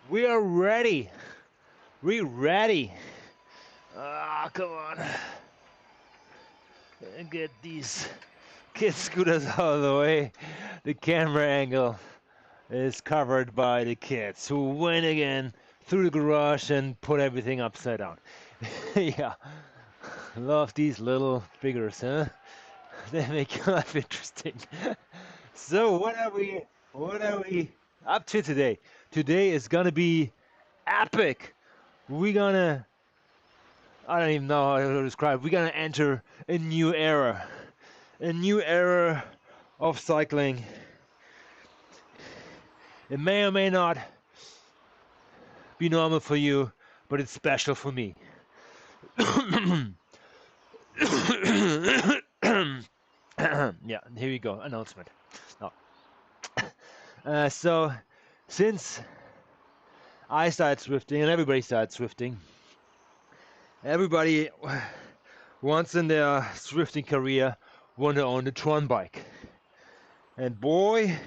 We are ready. We ready. Ah, come on. Get these kid scooters out of the way. The camera angle is covered by the kids who went again through the garage and put everything upside down. Yeah. Love these little figures, huh? They make your life interesting. So what are we up to today? Today is gonna be epic. We're gonna I don't even know how to describe. We're gonna enter a new era. A new era of cycling. It may or may not be normal for you, but it's special for me. Yeah, here we go. Announcement. No. So, since I started swifting and everybody started swifting, everybody once in their swifting career want to own a TRON bike. And boy,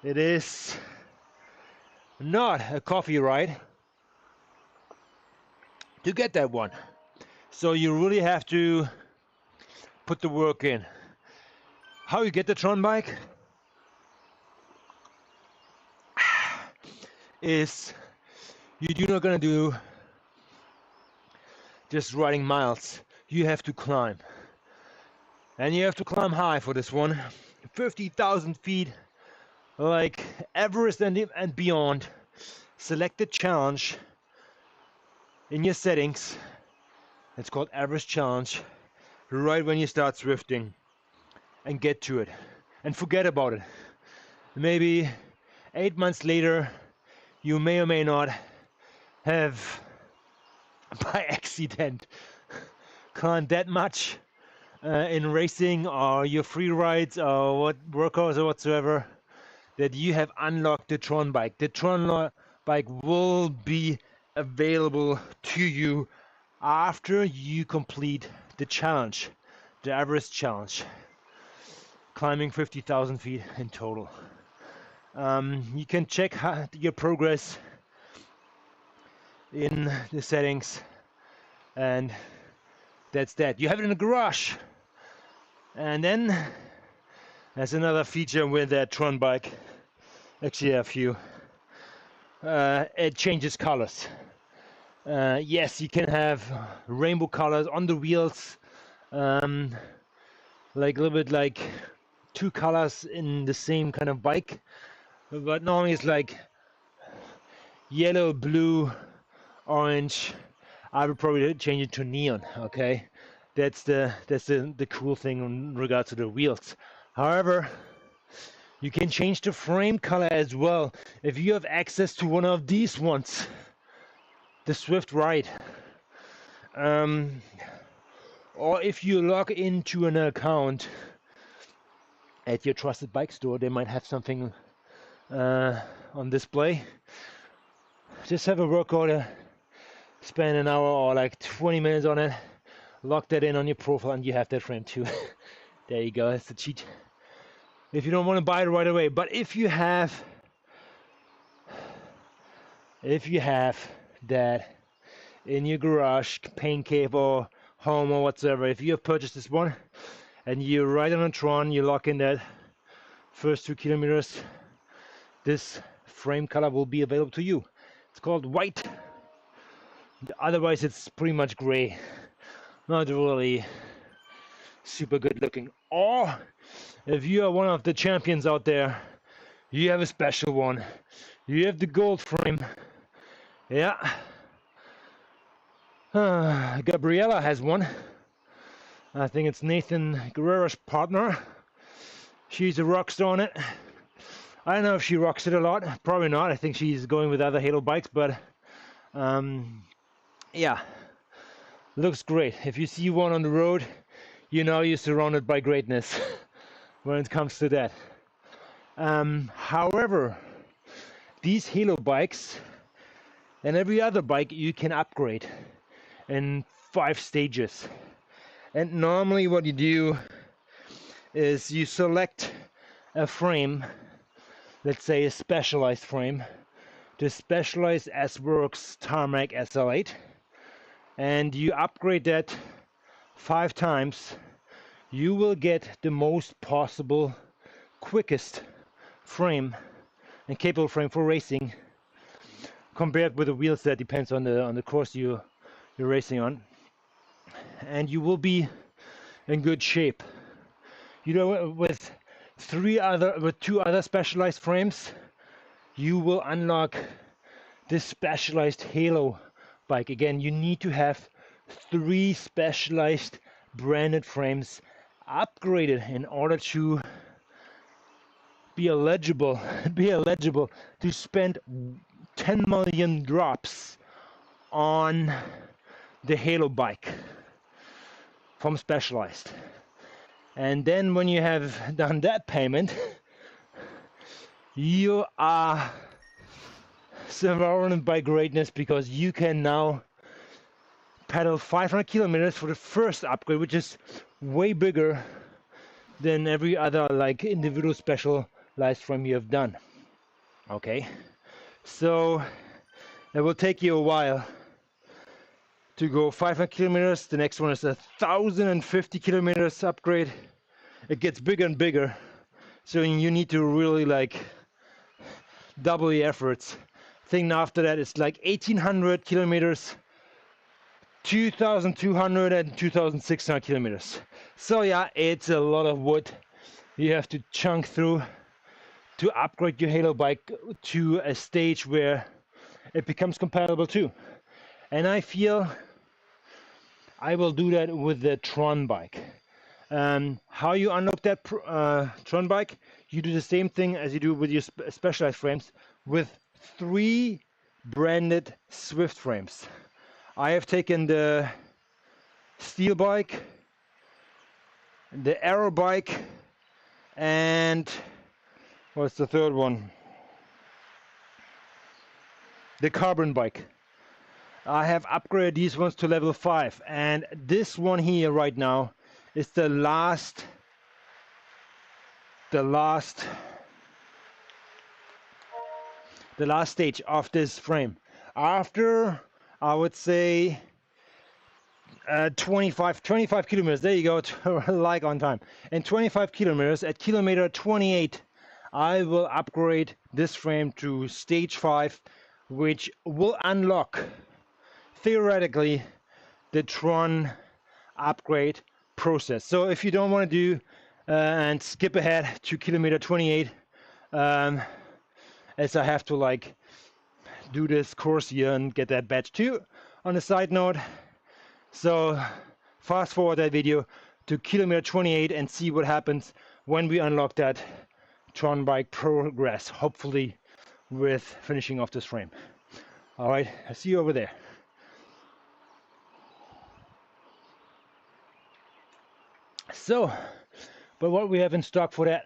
it is not a coffee ride to get that one. So you really have to put the work in. How you get the TRON bike is you're not gonna do just riding miles. You have to climb. And you have to climb high for this one. 50,000 feet, like Everest and beyond. Select the challenge in your settings. It's called Everest Challenge. Right when you start swifting. And get to it. And forget about it. Maybe 8 months later, you may or may not have, by accident, climbed that much in racing or your free rides or what workouts or whatsoever, that you have unlocked the TRON bike. The TRON bike will be available to you after you complete the challenge, the Everest challenge, climbing 50,000 feet in total. You can check your progress in the settings, and that's that. You have it in the garage. And then there's another feature with that TRON bike. Actually, a few. It changes colors. Yes, you can have rainbow colors on the wheels, like a little bit like two colors in the same kind of bike. But normally it's like yellow, blue, orange. I would probably change it to neon. Okay, that's the cool thing in regards to the wheels. However, you can change the frame color as well if you have access to one of these ones, the Swift Ride, or if you log into an account at your trusted bike store. They might have something on display. Just have a work order, spend an hour or like 20 minutes on it, lock that in on your profile, and you have that frame too. There you go, that's the cheat. If you don't want to buy it right away, but if you have that in your garage, paint cave or home or whatsoever, if you have purchased this one and you ride on a TRON, you lock in that first 2 kilometers, this frame color will be available to you. It's called white. Otherwise it's pretty much gray, not really super good looking. Or if you are one of the champions out there, you have a special one. You have the gold frame. Yeah. Gabriella has one. I think it's Nathan Guerrero's partner. She's a rock star on it. I don't know if she rocks it a lot. Probably not. I think she's going with other Halo bikes, but yeah, looks great. If you see one on the road, you know you're surrounded by greatness when it comes to that. However, these Halo bikes and every other bike you can upgrade in 5 stages. And normally what you do is you select a frame, let's say a specialized frame, the Specialized S-Works Tarmac SL8, and you upgrade that 5 times, you will get the most possible quickest frame and capable frame for racing compared with the wheels. That depends on the course you're racing on, and you will be in good shape. You know, with two other Specialized frames, you will unlock this Specialized Halo bike. Again, you need to have 3 Specialized branded frames upgraded in order to be eligible to spend 10 million drops on the Halo bike from Specialized. And then when you have done that payment, you are surrounded by greatness, because you can now pedal 500 kilometers for the first upgrade, which is way bigger than every other like individual Specialized frame you have done. Okay, so it will take you a while to go 500 kilometers. The next one is 1,050 kilometers upgrade. It gets bigger and bigger, so you need to really like double the efforts. Thing after that is like 1,800 kilometers, 2,200 and 2,600 kilometers. So yeah, it's a lot of wood you have to chunk through to upgrade your Halo bike to a stage where it becomes compatible too. And I feel I will do that with the TRON bike. How you unlock that TRON bike? You do the same thing as you do with your Specialized frames, with 3 branded Swift frames. I have taken the steel bike, the aero bike, and what's the third one? The carbon bike. I have upgraded these ones to level 5, and this one here right now is the last stage of this frame. After, I would say, 25 kilometers, there you go, like on time. And 25 kilometers, at kilometer 28, I will upgrade this frame to stage 5, which will unlock, theoretically, the TRON upgrade process. So if you don't want to do and skip ahead to kilometer 28, as I have to like do this course here and get that badge too on a side note, so fast forward that video to kilometer 28 and see what happens when we unlock that TRON bike progress, hopefully with finishing off this frame. All right, I'll see you over there. So, but what we have in stock for that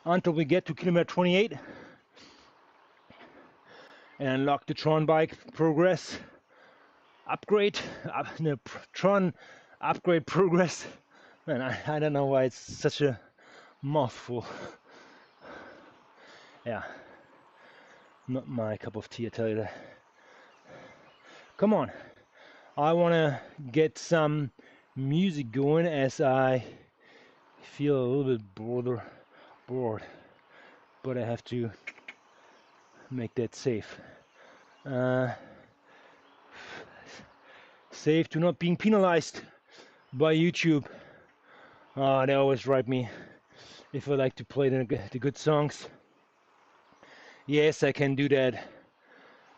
until we get to kilometer 28 and unlock the TRON bike progress upgrade, TRON upgrade progress. Man, I don't know why it's such a mouthful. Yeah, not my cup of tea, I tell you that. Come on, I want to get some music going as I feel a little bit bored, but I have to make that safe. Safe to not being penalized by YouTube. They always write me if I like to play the good songs. Yes, I can do that,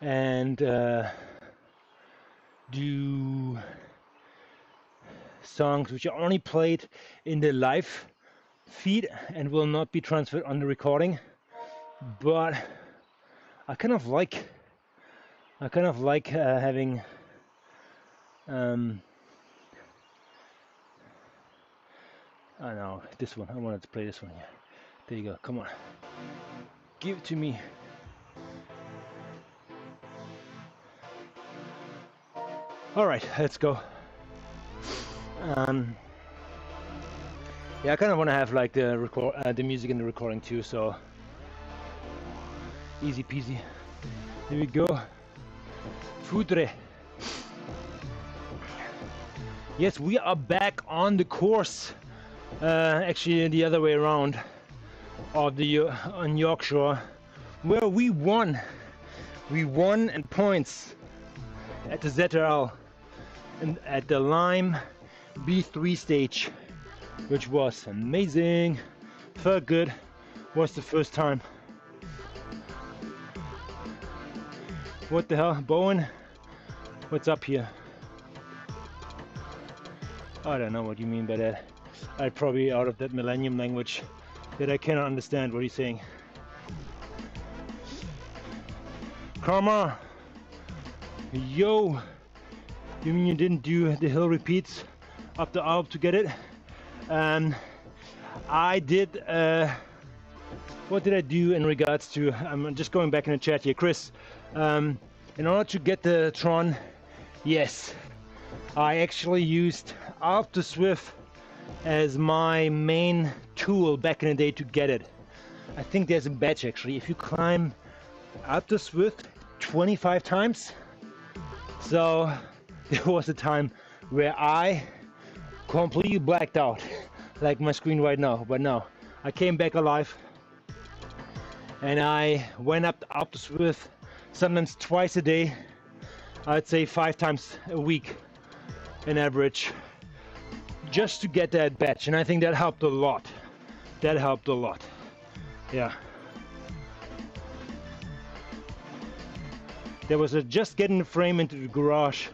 and do songs which are only played in the live feed and will not be transferred on the recording. But I kind of like having I know this one. I wanted to play this one here. There you go. Come on, give it to me. All right, let's go. Yeah, I kind of want to have like the music in the recording too, so easy peasy. Here we go. Foudre. Yes, we are back on the course. Actually, the other way around, of the on Yorkshire, where we won. We won in points at the ZRL and at the Lime B3 stage, which was amazing. Felt good. Was the first time. What the hell, Bowen? What's up here? I don't know what you mean by that. I'm probably out of that millennium language that I cannot understand what he's saying. Karma, yo, you mean you didn't do the hill repeats up the Alp to get it? I did. What did I do in regards to? I'm just going back in the chat here, Chris. In order to get the TRON, yes, I actually used Alp to Swift as my main tool back in the day to get it. I think there's a badge actually. If you climb Alp to Swift 25 times, so there was a time where I completely blacked out, like my screen right now. But no, I came back alive, and I went up to Swift sometimes twice a day. I'd say 5 times a week, in average, just to get that badge, and I think that helped a lot. That helped a lot. Yeah. There was just getting the frame into the garage.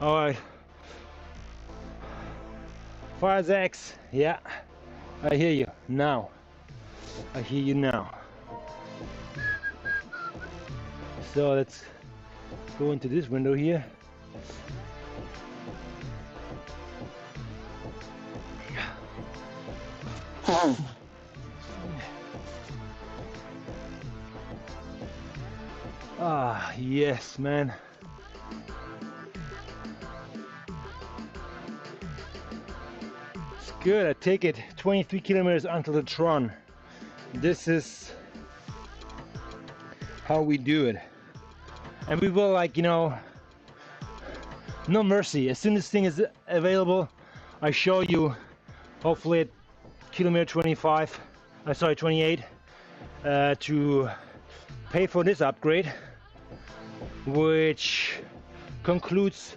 All right. Firezax, yeah, I hear you now. I hear you now. So let's go into this window here. Ah, yes, man. It's good. I take it 23 kilometers until the TRON. This is how we do it. And we will, like, you know, no mercy. As soon as this thing is available, I show you, hopefully at kilometer 25, sorry, 28, to pay for this upgrade, which concludes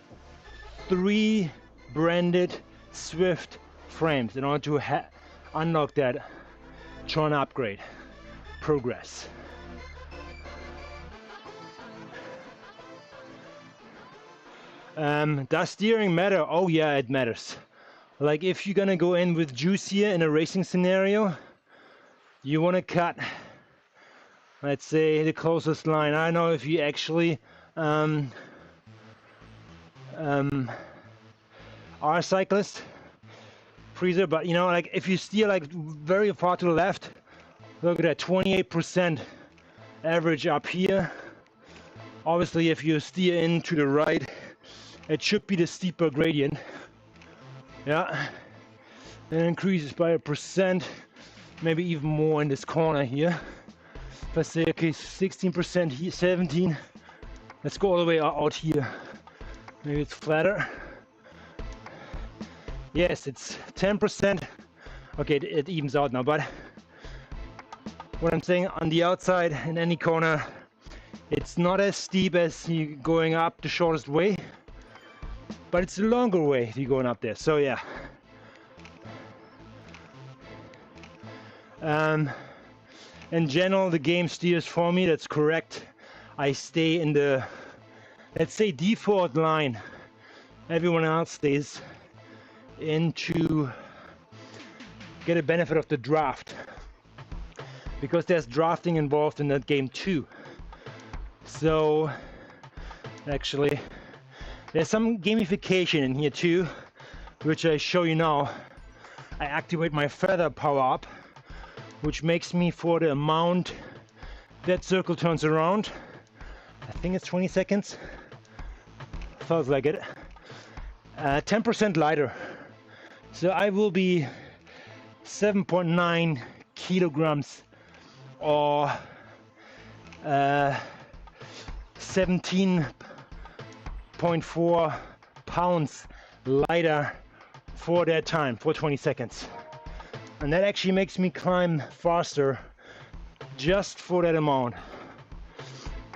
3 branded Swift frames in order to unlock that TRON upgrade progress. Does steering matter? Oh yeah, it matters. Like if you're gonna go in with juicier in a racing scenario, you want to cut, let's say, the closest line. I don't know if you actually are a cyclist, freezer, but you know, like if you steer like very far to the left, look at that, 28% average up here. Obviously, if you steer in to the right, it should be the steeper gradient. Yeah, and it increases by 1%, maybe even more in this corner here. Let's say, okay, 16% here, 17. Let's go all the way out here. Maybe it's flatter. Yes, it's 10%. Okay, it evens out now, but what I'm saying, on the outside in any corner, it's not as steep as you going up the shortest way, but it's a longer way to going up there. So yeah. In general, the game steers for me. That's correct. I stay in the, let's say, default line. Everyone else stays in to get a benefit of the draft, because there's drafting involved in that game too. So actually, there's some gamification in here too, which I show you now. I activate my feather power up, which makes me, for the amount that circle turns around, I think it's 20 seconds, feels like it. 10% lighter. So I will be 7.9 kilograms or 17.4 pounds lighter for that time, for 20 seconds. And that actually makes me climb faster just for that amount.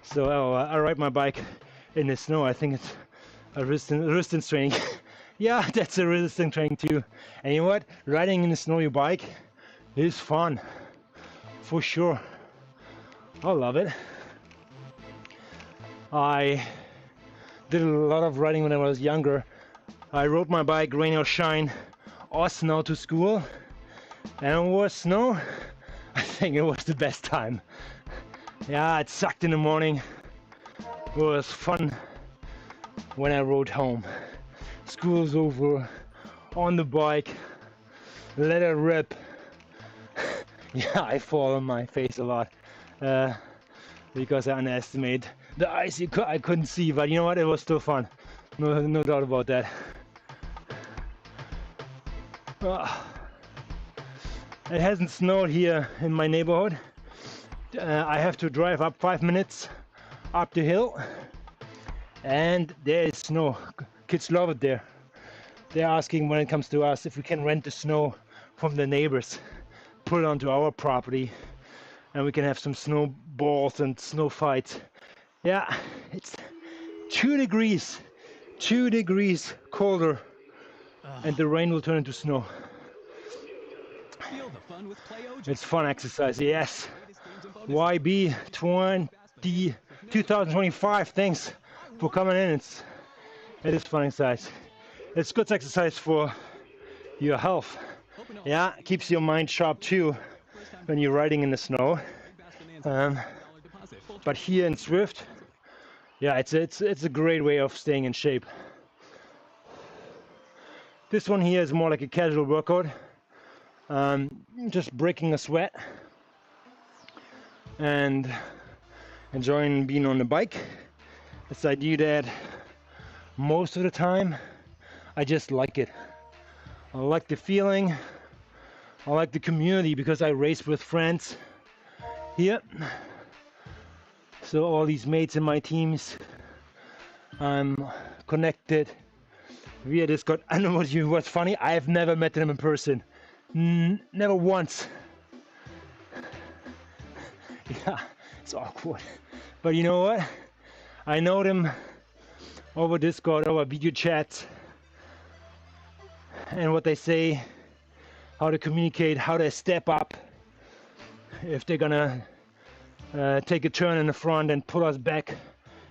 So I ride my bike in the snow. I think it's a resistance training. Yeah, that's a resistance training too. And you know what? Riding in the snow your bike is fun, for sure. I love it. I did a lot of riding when I was younger. I rode my bike, rain or shine, or snow to school. And it was snow. I think it was the best time. Yeah, it sucked in the morning. It was fun when I rode home. School's over, on the bike, let it rip. Yeah, I fall on my face a lot because I underestimate the ice I couldn't see, but you know what, it was still fun. No doubt about that. It hasn't snowed here in my neighborhood. I have to drive up 5 minutes up the hill and there is snow. Kids love it there. They're asking when it comes to us if we can rent the snow from the neighbors, put it onto our property, and we can have some snowballs and snow fights. Yeah, it's 2 degrees colder, and the rain will turn into snow. It's fun exercise, yes. YB 2025, thanks for coming in. It is fun exercise. It's good exercise for your health. Yeah, it keeps your mind sharp too when you're riding in the snow. But here in Swift, yeah, it's a great way of staying in shape. This one here is more like a casual workout. Just breaking a sweat and enjoying being on the bike. As I do that most of the time, I just like it. I like the feeling. I like the community because I race with friends here. So all these mates in my teams, I'm connected via Discord. I know what's funny. I have never met them in person. Never once. Yeah, it's awkward. But you know what? I know them over Discord, over video chats, and what they say, how to communicate, how to step up if they're gonna take a turn in the front and pull us back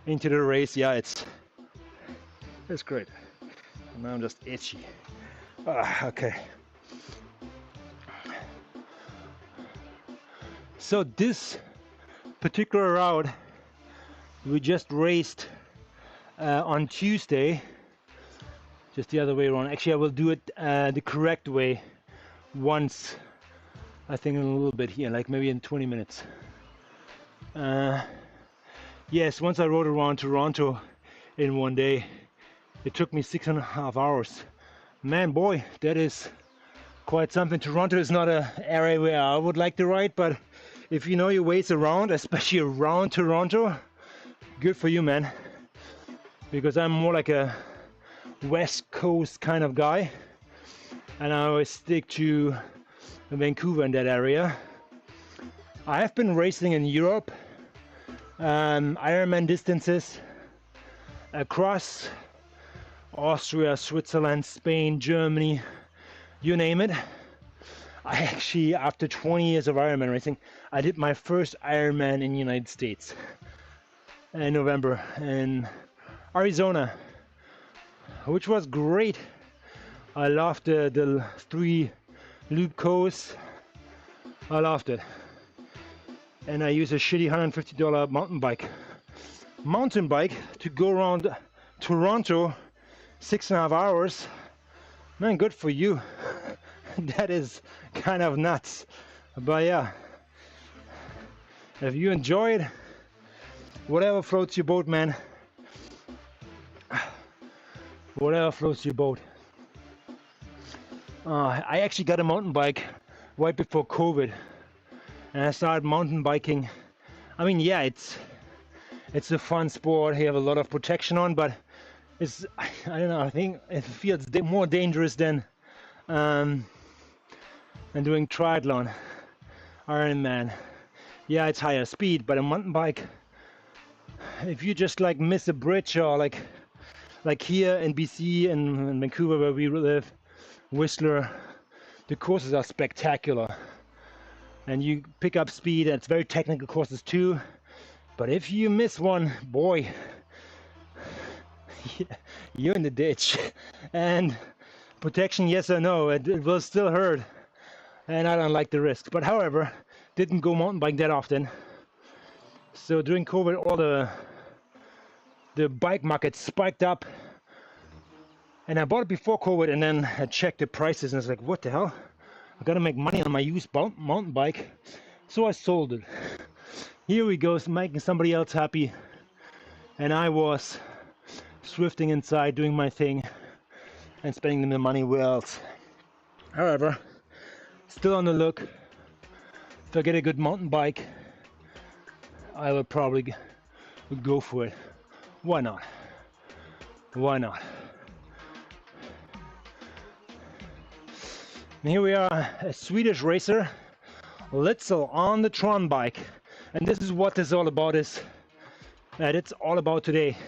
into the race. Yeah, it's great. Now I'm just itchy. Okay. So this particular route we just raced on Tuesday, just the other way around. Actually, I will do it the correct way once, I think in a little bit here, like maybe in 20 minutes. Yes, once I rode around Toronto in one day, it took me 6.5 hours. Man, boy, that is quite something. Toronto is not an area where I would like to ride, but if you know your ways around, especially around Toronto, good for you, man. Because I'm more like a West Coast kind of guy, and I always stick to Vancouver in that area. I have been racing in Europe, Ironman distances across Austria, Switzerland, Spain, Germany, you name it. I actually, after 20 years of Ironman racing, I did my first Ironman in the United States in November in Arizona, which was great. I loved the 3 loop course. I loved it. And I used a shitty $150 mountain bike to go around Toronto 6.5 hours. Man, good for you. That is kind of nuts. But yeah, if you enjoy it, whatever floats your boat, man. whatever floats your boat. I actually got a mountain bike right before COVID, and I started mountain biking. I mean, yeah, it's a fun sport. You have a lot of protection on, but it's, I don't know, I think it feels more dangerous than doing triathlon, Ironman. Yeah, it's higher speed, but a mountain bike, if you just like miss a bridge, or like here in BC and in Vancouver where we live, Whistler, the courses are spectacular, and you pick up speed. And it's very technical courses too, but if you miss one, boy, you're in the ditch. And protection, yes or no, it will still hurt, and I don't like the risk. But however, didn't go mountain biking that often, so during COVID all the bike market spiked up, and I bought it before COVID, and then I checked the prices and it's like, what the hell, I gotta make money on my used mountain bike, so I sold it. Here we go, making somebody else happy, and I was swifting inside, doing my thing and spending the money where else. However, still on the look. If I get a good mountain bike, I will probably go for it. Why not? Why not? And here we are, a Swedish racer, Litzel, on the TRON bike. And this is what this is all about, that it's all about today.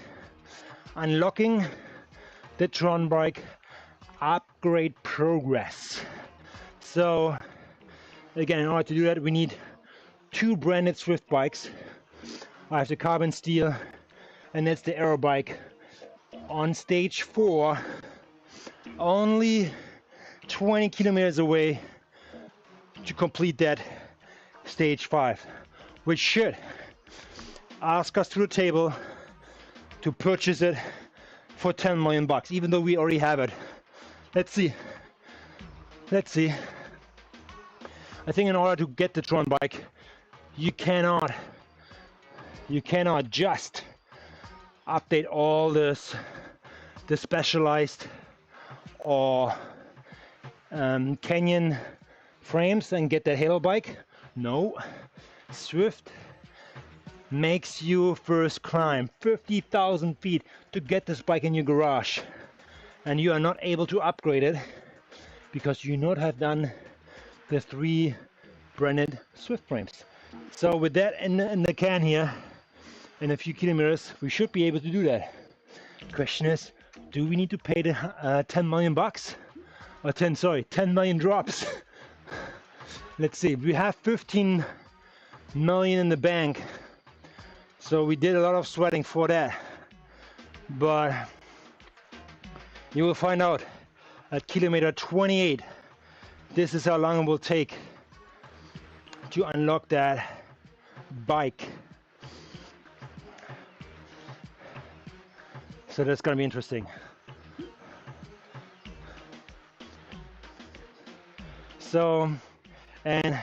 Unlocking the TRON bike upgrade progress. So again, in order to do that, we need 2 branded Swift bikes. I have the carbon steel, and that's the aero bike on stage 4, only 20 kilometers away to complete that stage 5, which should ask us to the table to purchase it for 10 million bucks, even though we already have it. Let's see. I think in order to get the TRON bike, you cannot just update all the specialized or Canyon frames and get that Halo bike. No, Swift makes you first climb 50,000 feet to get this bike in your garage, and you are not able to upgrade it because you not have done the 3 branded Swift frames. So with that in the can here, in a few kilometers, we should be able to do that. The question is, do we need to pay the 10 million bucks? Or 10 million drops. Let's see, we have 15 million in the bank, so we did a lot of sweating for that. But you will find out at kilometer 28, this is how long it will take to unlock that bike. So that's gonna be interesting. So, and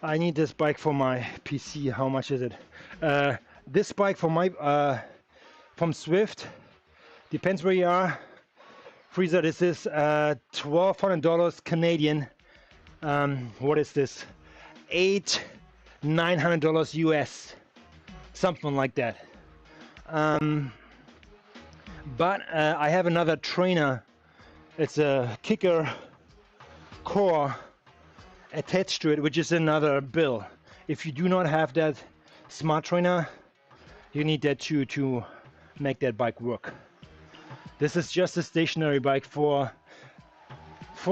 I need this bike for my PC. How much is it? This bike for my from Swift, depends where you are. Freezer, this is $1,200 Canadian. What is this? $900 US, something like that. But I have another trainer. It's a kicker core attached to it, which is another bill. If you do not have that smart trainer, you need that too to make that bike work. This is just a stationary bike for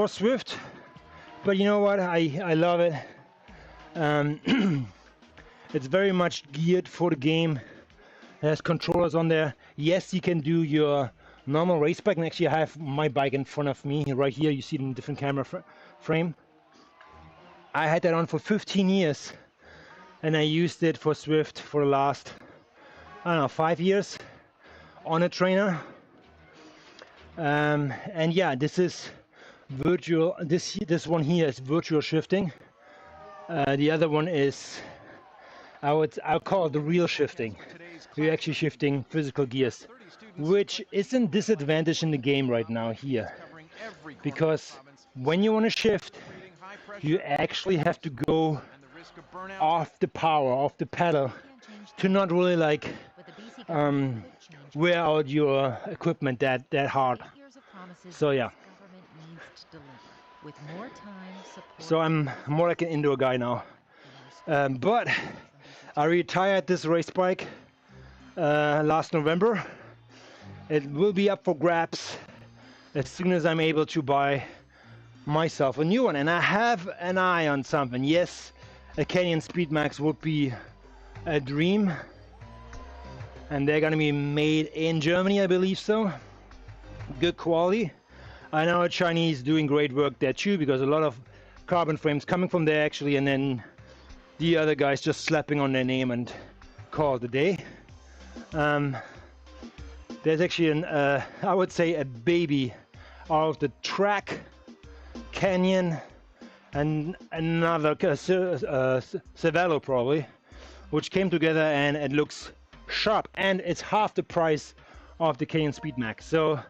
Swift, but you know what, I love it. It's very much geared for the game. It has controllers on there. Yes, you can do your normal race bike, and actually I have my bike in front of me right here. You see it in a different camera frame. I had that on for 15 years, and I used it for Swift for the last, I don't know, 5 years on a trainer. And yeah, this is virtual. This one here is virtual shifting. The other one is, I'll call it the real shifting. We're actually shifting physical gears. which isn't disadvantage in the game right now here. Because when you want to shift, you actually have to go off the power, off the pedal, to not really like wear out your equipment that hard. So yeah. So I'm more like an indoor guy now. But I retired this race bike last November. It will be up for grabs as soon as I'm able to buy myself a new one. And I have an eye on something. Yes, a Canyon Speedmax would be a dream. And they're gonna be made in Germany, I believe so. Good quality. I know Chinese doing great work there too, because a lot of carbon frames coming from there actually, and then the other guys just slapping on their name and call it a day. There's actually an, I would say a baby out of the track, Canyon, and another Cervelo probably, which came together and it looks sharp, and it's half the price of the Canyon Speedmax. So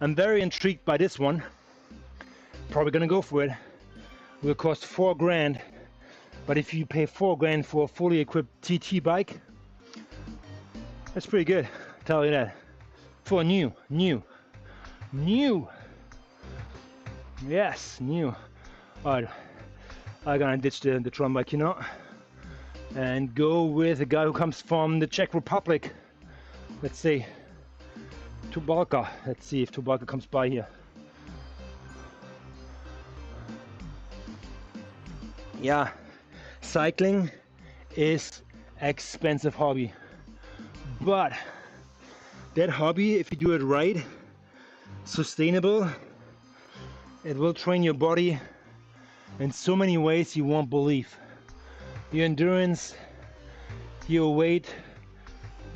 I'm very intrigued by this one. Probably gonna go for it. Will cost 4 grand, but if you pay 4 grand for a fully equipped TT bike, that's pretty good, I'll tell you that. For new. Yes, new. Alright, I'm gonna ditch the TRON bike, you know, and go with a guy who comes from the Czech Republic. Let's see, Tubalka. Let's see if Tubalka comes by here. Yeah, cycling is expensive hobby, but that hobby, if you do it right, sustainable, it will train your body in so many ways you won't believe. Your endurance, your weight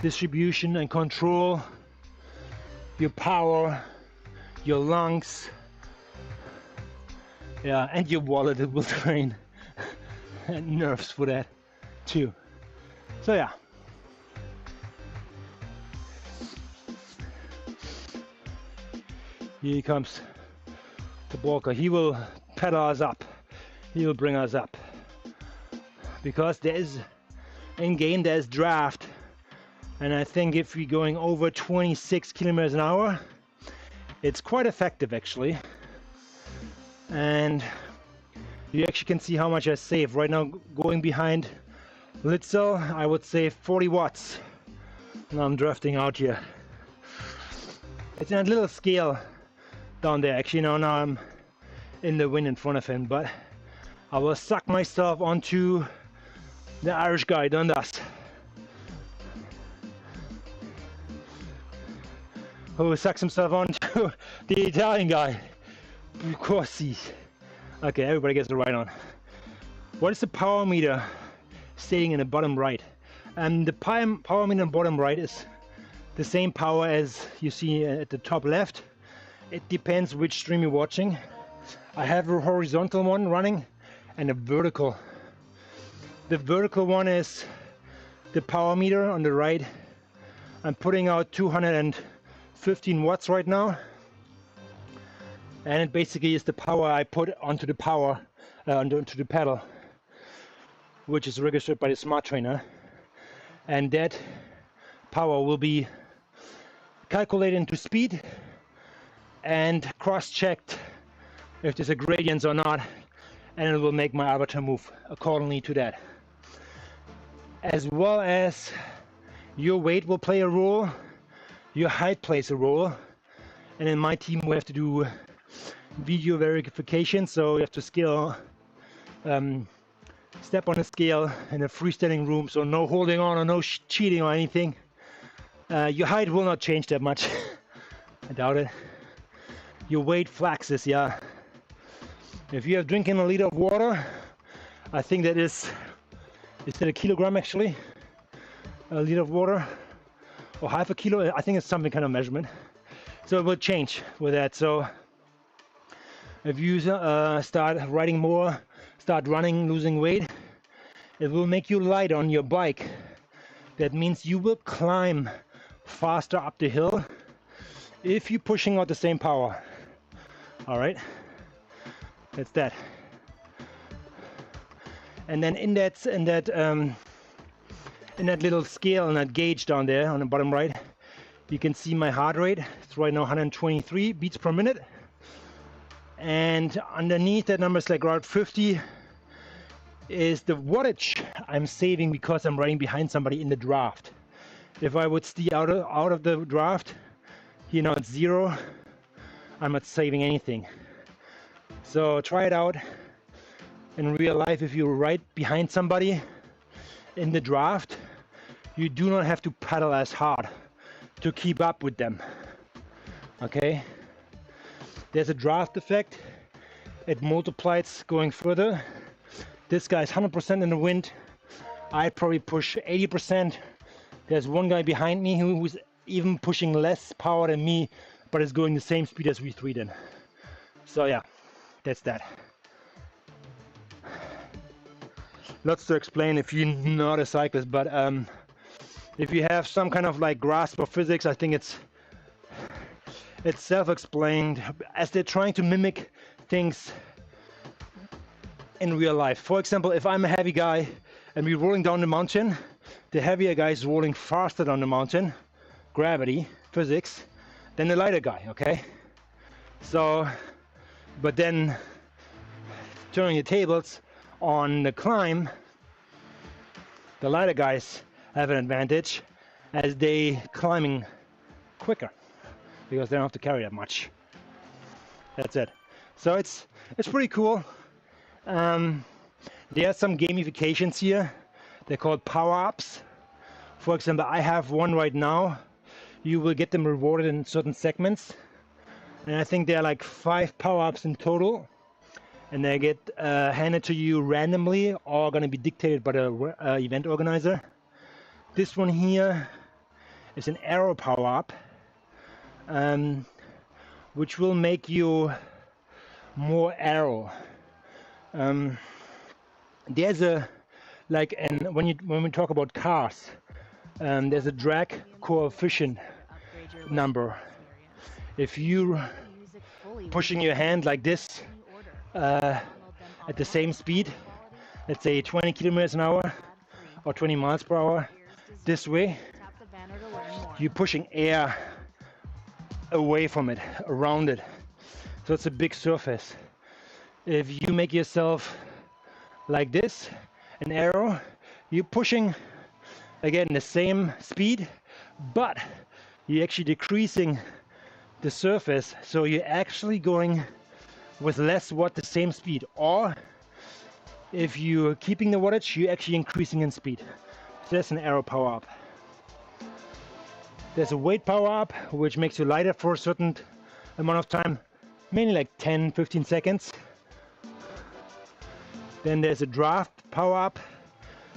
distribution and control, your power, your lungs, yeah, and your wallet, it will train, and nerves for that too. So yeah. Here he comes, the walker. He will pedal us up. He will bring us up. Because there's, in game there's draft. And I think if we're going over 26 kilometers an hour, it's quite effective actually. And you actually can see how much I save. Right now going behind Litzel, I would save 40 watts. Now I'm drafting out here. It's in a little scale down there. Actually, now I'm in the wind in front of him, but I will suck myself onto the Irish guy, Dundas, who sucks himself onto the Italian guy, Bucorsi. Okay, everybody gets the right on. What is the power meter staying in the bottom right? And the power meter in the bottom right is the same power as you see at the top left. It depends which stream you're watching. I have a horizontal one running and a vertical. The vertical one is the power meter on the right. I'm putting out 215 watts right now. And it basically is the power I put onto the power, onto the pedal, which is registered by the smart trainer. And that power will be calculated into speed and cross-checked if there's a gradient or not, and it will make my avatar move accordingly to that. As well as your weight will play a role, your height plays a role, and in my team we have to do video verification, so you have to scale, step on a scale in a freestanding room, so no holding on or no cheating or anything. Your height will not change that much. I doubt it. Your weight flaxes, yeah. If you have drinking a liter of water, I think that is that a kilogram actually? A liter of water, or half a kilo? I think it's some kind of measurement. So it will change with that. So if you start riding more, start running, losing weight, it will make you light on your bike. That means you will climb faster up the hill if you're pushing out the same power. All right, that's that. And then in that little scale, in that gauge down there on the bottom right, you can see my heart rate. It's right now 123 beats per minute. And underneath that number is like around 50 is the wattage I'm saving because I'm riding behind somebody in the draft. If I would stay out of the draft, you know, it's 0. I'm not saving anything. So try it out in real life. If you ride behind somebody in the draft, you do not have to pedal as hard to keep up with them. Okay? There's a draft effect. It multiplies going further. This guy's 100% in the wind. I probably push 80%. There's one guy behind me who's even pushing less power than me, but is going the same speed as we three then. So yeah, that's that. Lots to explain if you're not a cyclist, but if you have some kind of like grasp of physics, I think it's self-explained, as they're trying to mimic things in real life. For example, if I'm a heavy guy and we're rolling down the mountain, the heavier guy is rolling faster down the mountain, gravity, physics, than the lighter guy, okay? So, but then turning the tables on the climb, the lighter guys have an advantage as they climbing quicker because they don't have to carry that much. That's it. So it's pretty cool. There are some gamifications here. They're called power-ups. For example, I have one right now. You will get them rewarded in certain segments. And I think there are like 5 power-ups in total. And they get handed to you randomly or going to be dictated by the event organizer. This one here is an arrow power-up, which will make you more arrow. There's a like, and when we talk about cars, there's a drag coefficient number. If you pushing your hand like this at the same speed, let's say 20 kilometers an hour or 20 miles per hour this way, you're pushing air away from it, around it. So it's a big surface. If you make yourself like this, an arrow, you're pushing again the same speed, but you're actually decreasing the surface, so you're actually going with less watt the same speed. Or if you're keeping the wattage, you're actually increasing in speed. So that's an arrow power up. There's a weight power up, which makes you lighter for a certain amount of time, mainly like 10-15 seconds. Then there's a draft power up,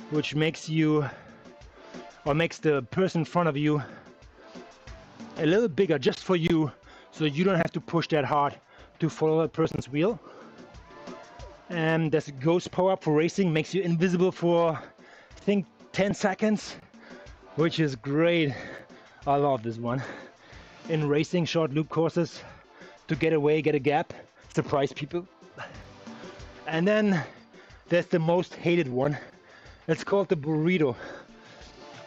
which makes you, or makes the person in front of you a little bigger just for you, so you don't have to push that hard to follow that person's wheel. And there's a ghost power up for racing, makes you invisible for I think 10 seconds, which is great. I love this one. In racing short loop courses, to get away, get a gap, surprise people. And then there's the most hated one. It's called the burrito,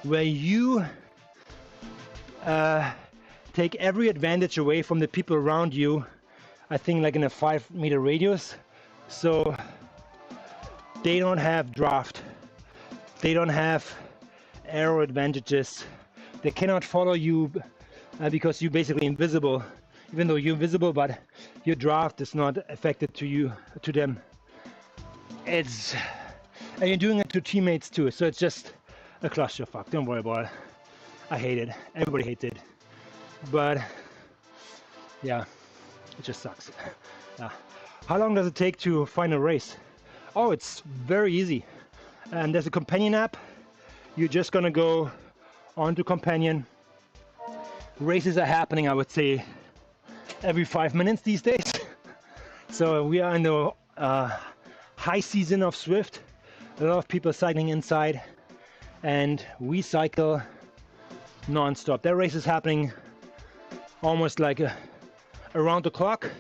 where you take every advantage away from the people around you, I think like in a 5-meter radius. So they don't have draft, they don't have aero advantages, they cannot follow you because you're basically invisible, even though you're invisible, but your draft is not affected to them. And you're doing it to teammates too, so it's just a clusterfuck. Don't worry about it. I hate it. Everybody hates it. But yeah, it just sucks. How long does it take to find a race? Oh, it's very easy. And there's a companion app. You're just gonna go onto companion. Races are happening, I would say, every 5 minutes these days. So we are in the high season of Swift. A lot of people cycling inside, and we cycle non-stop. That race is happening almost like a around the clock.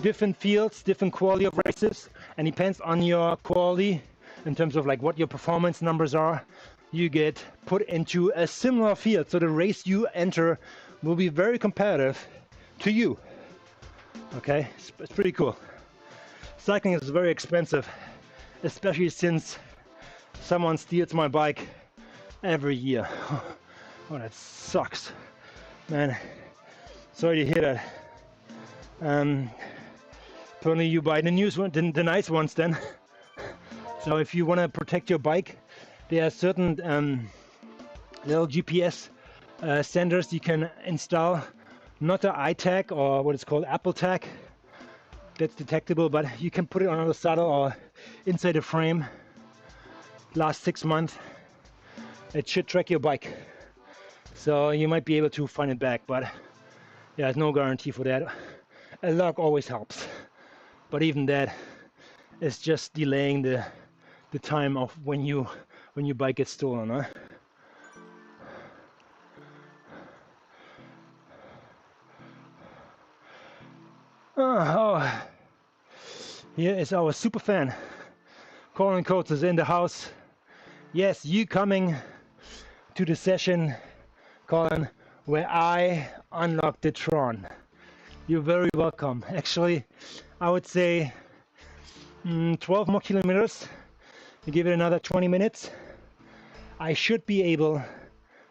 Different fields, different quality of races, and depends on your quality in terms of like what your performance numbers are. You get put into a similar field, so the race you enter will be very competitive to you. Okay, it's pretty cool. Cycling is very expensive, especially since someone steals my bike every year. Oh, that sucks, man. Sorry to hear that. Apparently you buy the the nice ones then. So if you want to protect your bike, there are certain little GPS senders you can install. Not the iTag or what is called Apple Tag. That's detectable, but you can put it on the saddle or inside the frame. Last 6 months, it should track your bike. So you might be able to find it back, but yeah, there's no guarantee for that. A log always helps, but even that is just delaying the time of when your bike gets stolen, huh? Oh, here is our super fan. Colin Coates is in the house. Yes, you coming to the session, Colin, where I unlocked the TRON. You're very welcome. Actually, I would say 12 more kilometers. You give it another 20 minutes. I should be able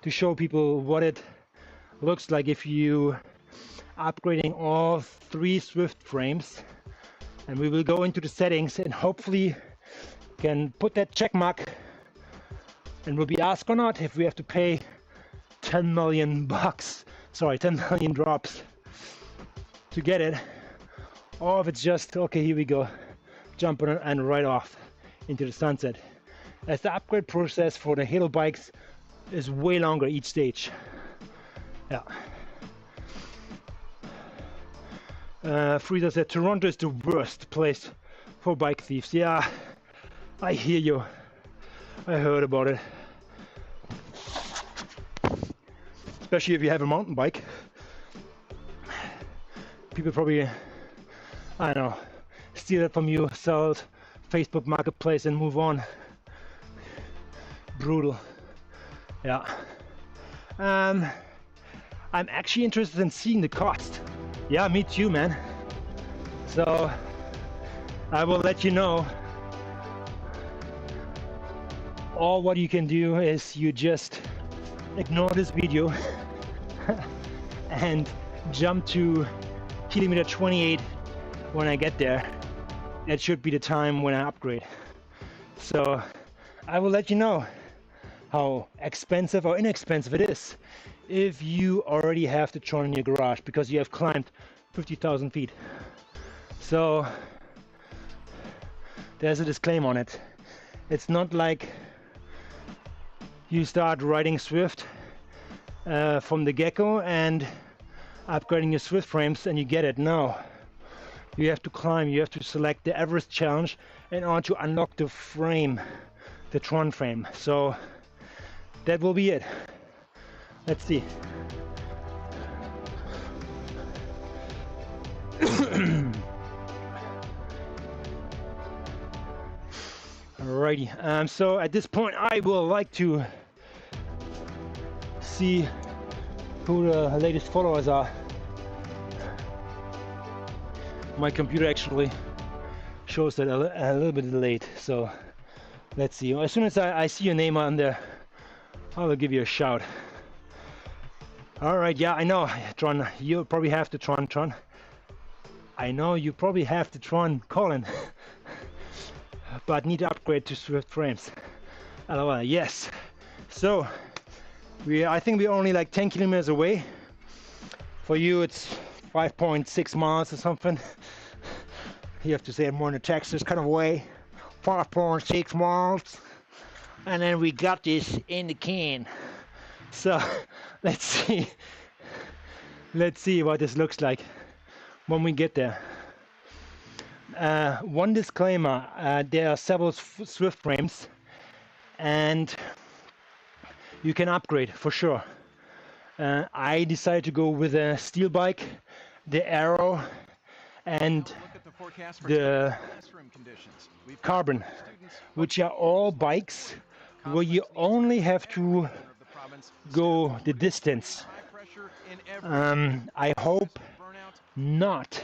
to show people what it looks like if you upgrading all 3 Swift frames, and we will go into the settings and hopefully can put that check mark, and we'll be asked or not if we have to pay 10 million bucks, sorry, 10 million drops to get it, or if it's just okay, here we go, jump on it and right off into the sunset, as the upgrade process for the Halo bikes is way longer each stage. Yeah. Frida said Toronto is the worst place for bike thieves. Yeah, I hear you. I heard about it. Especially if you have a mountain bike. People probably, I don't know, steal it from you, sell it, Facebook Marketplace and move on. Brutal. Yeah. I'm actually interested in seeing the cost. Yeah, me too, man. So I will let you know. All what you can do is you just ignore this video and jump to kilometer 28 when I get there. That should be the time when I upgrade. So I will let you know how expensive or inexpensive it is if you already have the TRON in your garage because you have climbed 50,000 feet. So there's a disclaimer on it. It's not like you start riding Swift from the get-go and upgrading your Swift frames and you get it. No, you have to climb, you have to select the Everest challenge in order to unlock the frame, the TRON frame. So that will be it. Let's see. Alrighty, so at this point I will like to see who the latest followers are. My computer actually shows that a little bit late, so let's see. As soon as I see your name on there, I will give you a shout. Alright, yeah, I know, Tron, you probably have the Tron. I know you probably have the TRON, Colin. But need to upgrade to Swift frames. LOL, yes. So I think we're only like 10 kilometers away. For you it's 5.6 miles or something. You have to say it more in a Texas kind of way. 5.6 miles. And then we got this in the can. So let's see what this looks like when we get there. One disclaimer, there are several Swift frames and you can upgrade for sure. I decided to go with a steel bike, the Arrow, and the Carbon, which are all bikes where you only have to go the distance. I hope not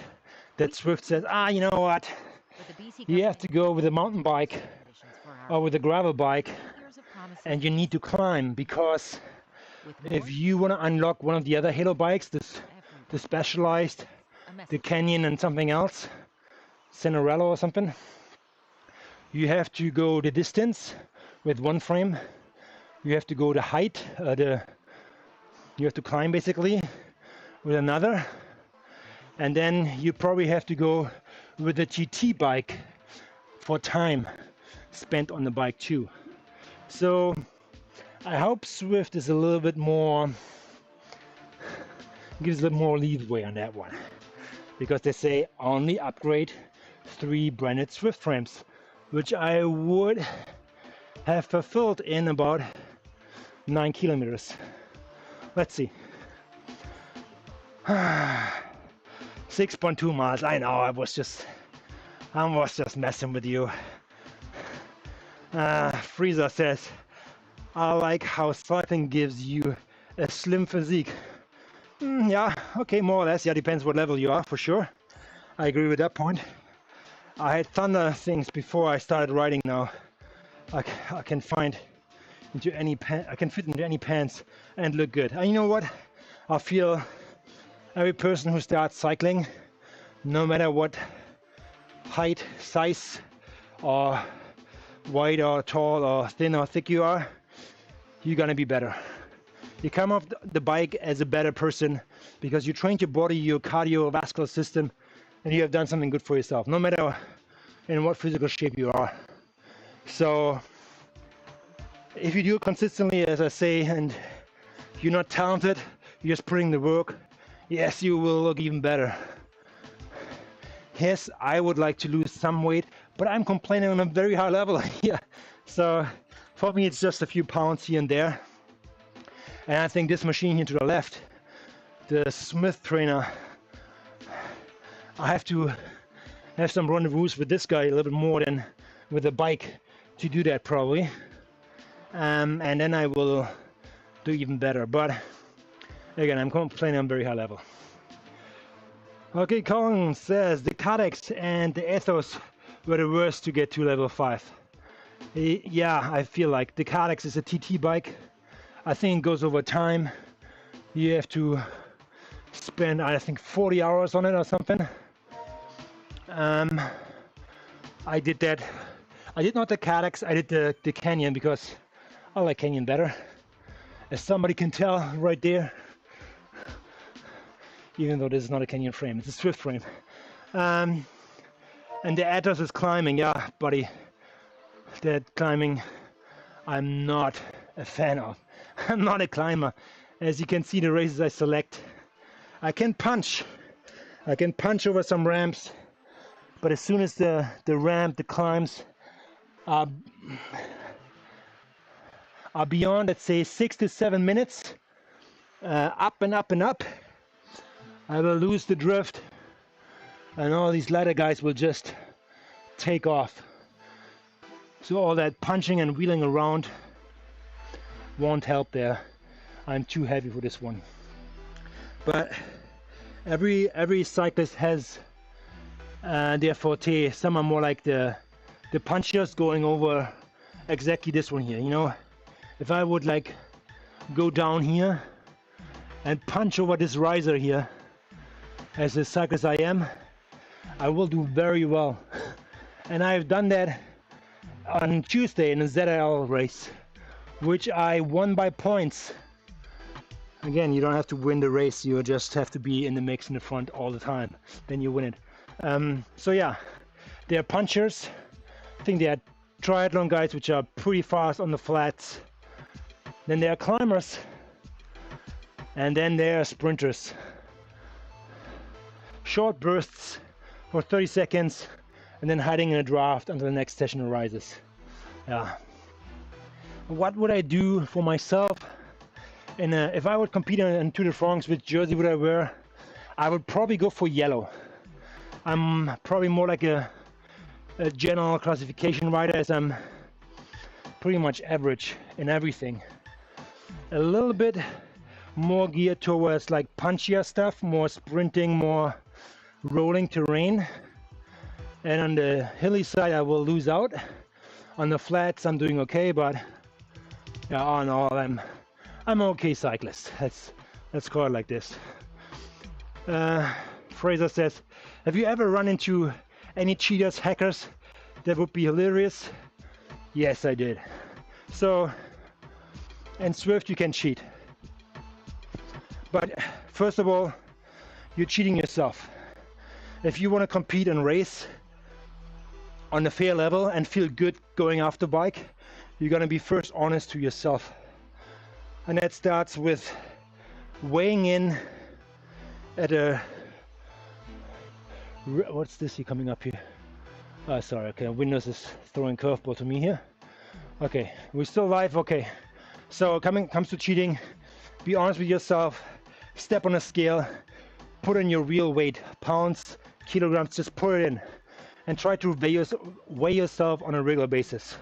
that Swift says, you know what, you have to go with a mountain bike or with a gravel bike and you need to climb, because if you want to unlock one of the other Halo bikes, the Specialized, the Canyon and something else, Cinderella or something, you have to go the distance with one frame. You have to go the height, you have to climb basically with another, and then you probably have to go with a GT bike for time spent on the bike too. So I hope Swift is a little bit more, gives a little more leeway on that one, because they say only upgrade 3 branded Swift frames, which I would have fulfilled in about 9 kilometers. Let's see. 6.2 miles. I know, I was just messing with you. Freezer says, I like how cycling gives you a slim physique. Yeah, okay, more or less. Yeah, depends what level you are, for sure. I agree with that point. I had thunder things before I started riding now. I can find into any I can fit into any pants and look good. And you know what? I feel every person who starts cycling, no matter what height, size, or wide or tall or thin or thick you are, you're gonna be better. You come off the bike as a better person because you trained your body, your cardiovascular system, and you have done something good for yourself, no matter in what physical shape you are. So if you do it consistently, as I say, and you're not talented, you're just putting the work, yes, you will look even better. Yes, I would like to lose some weight, but I'm complaining on a very high level here. So for me, it's just a few pounds here and there. And I think this machine here to the left, the Smith trainer, I have to have some rendezvous with this guy a little bit more than with the bike to do that probably. And then I will do even better. But again, I'm complaining on very high level. Okay, Colin says the Cadex and the Ethos were the worst to get to level 5. Yeah, I feel like the Cadex is a TT bike. I think it goes over time. You have to spend, I think, 40 hours on it or something. I did that. I did not the Cadex, I did the Canyon because I like Canyon better. As somebody can tell right there, even though this is not a Canyon frame, it's a Swift frame. And the Atos is climbing, yeah, buddy. That climbing, I'm not a fan of. I'm not a climber. As you can see, the races I select, I can punch over some ramps, but as soon as the ramp, the climbs are beyond, let's say, 6 to 7 minutes, up and up and up, I will lose the drift, and all these ladder guys will just take off. So all that punching and wheeling around won't help there. I'm too heavy for this one. But every cyclist has their forte. Some are more like the punchers going over exactly this one here. You know, if I would like go down here and punch over this riser here, as a cyclist I am, I will do very well. And I've done that on Tuesday in a ZL race, which I won by points. Again, you don't have to win the race, you just have to be in the mix in the front all the time, then you win it. So yeah, they're punchers. I think they are triathlon guys which are pretty fast on the flats. Then there are climbers, and then there are sprinters. Short bursts for 30 seconds and then hiding in a draft until the next session arises. Yeah. What would I do for myself And if I would compete in Tour de France, which jersey would I wear? I would probably go for yellow. I'm probably more like a general classification rider, as I'm pretty much average in everything. A little bit more geared towards like punchier stuff, more sprinting, more rolling terrain. And on the hilly side I will lose out. On the flats I'm doing okay, but yeah, all in all I'm an okay cyclist. Let's call it like this. Fraser says, have you ever run into any cheaters, hackers? That would be hilarious. Yes, I did. So in Swift you can cheat, but first of all you're cheating yourself. If you want to compete and race on a fair level and feel good going off the bike, you're going to be first honest to yourself, and that starts with weighing in at a, what's this here coming up here? Oh, sorry, okay, Windows is throwing curveball to me here. Okay, we're still live. Okay, so comes to cheating, be honest with yourself, step on a scale, put in your real weight, pounds, kilograms, just put it in, and try to weigh yourself on a regular basis,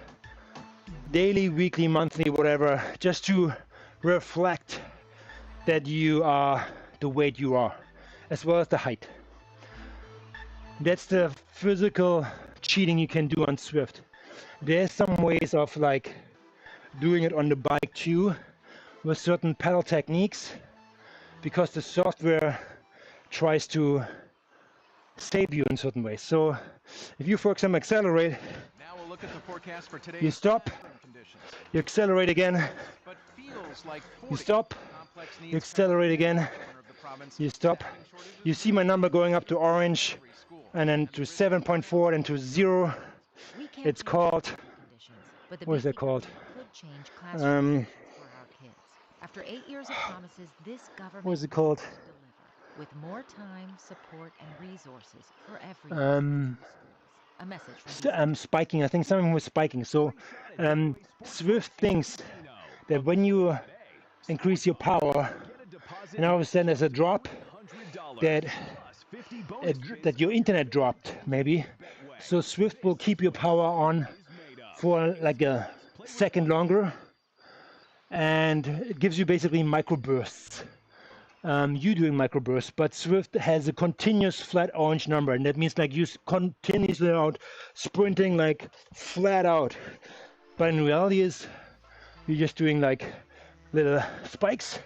daily, weekly, monthly, whatever, just to reflect that you are the weight you are, as well as the height. That's the physical cheating you can do on Swift. There's some ways of like doing it on the bike too, with certain pedal techniques, because the software tries to save you in certain ways. So if you, for example, accelerate, now we'll look at the forecast for today. You stop, you accelerate again, but feels like you stop, you accelerate again, you stop. You see my number going up to orange, and then to 7.4 and to 0. It's called, what is that called? After 8 years of promises, this government What is it called? with more time, support, and resources for everyone. A message from Spiking. I think something was spiking. So Swift thinks that when you increase your power, and all of a sudden there's a drop, that your internet dropped maybe. So Swift will keep your power on for like a second longer, and it gives you basically microbursts. You doing microbursts, but Swift has a continuous flat orange number, and that means like you continuously out sprinting like flat out. But in reality is you're just doing like little spikes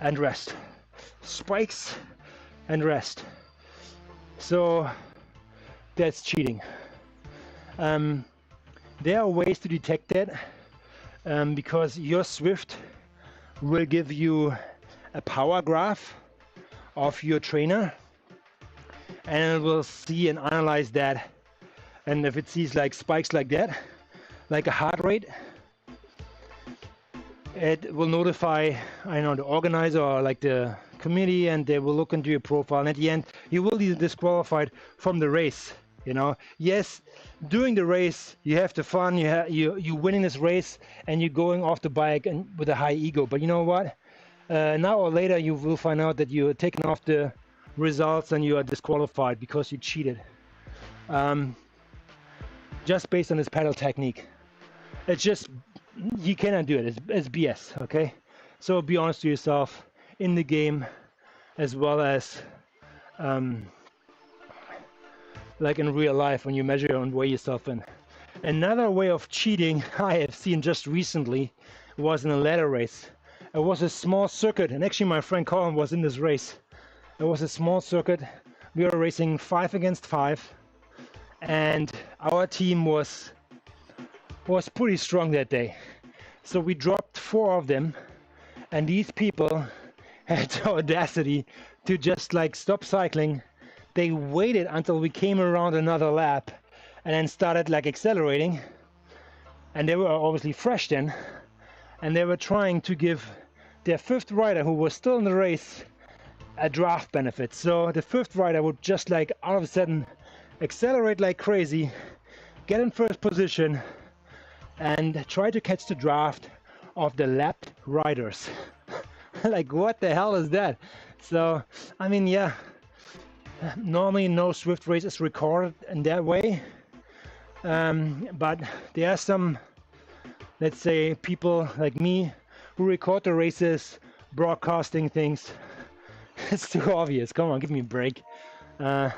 and rest, spikes and rest. So that's cheating. There are ways to detect that, because your Swift will give you a power graph of your trainer, and it will see and analyze that, and if it sees like spikes like that, like a heart rate, it will notify, I don't know, the organizer or like the committee, and they will look into your profile, and at the end you will be disqualified from the race. You know, yes, during the race you have the fun, you winning this race, and you're going off the bike and with a high ego, but you know what, now or later you will find out that you're taking off the results and you are disqualified because you cheated, just based on this pedal technique. It's just, you cannot do it. It's BS. Okay, so be honest to yourself in the game, as well as like in real life when you measure and weigh yourself in. Another way of cheating I have seen just recently was in a ladder race. It was a small circuit, and actually my friend Colin was in this race. It was a small circuit. We were racing 5 against 5, and our team was pretty strong that day. So we dropped 4 of them, and these people had the audacity to just like stop cycling. They waited until we came around another lap and then started like accelerating, and they were obviously fresh then, and they were trying to give their 5th rider, who was still in the race, a draft benefit. So the 5th rider would just like all of a sudden accelerate like crazy, get in first position, and try to catch the draft of the lap riders. Like, what the hell is that? So, I mean, yeah, normally no Swift race is recorded in that way, but there are some, let's say, people like me who record the races, broadcasting things. It's too obvious. Come on, give me a break. Yeah,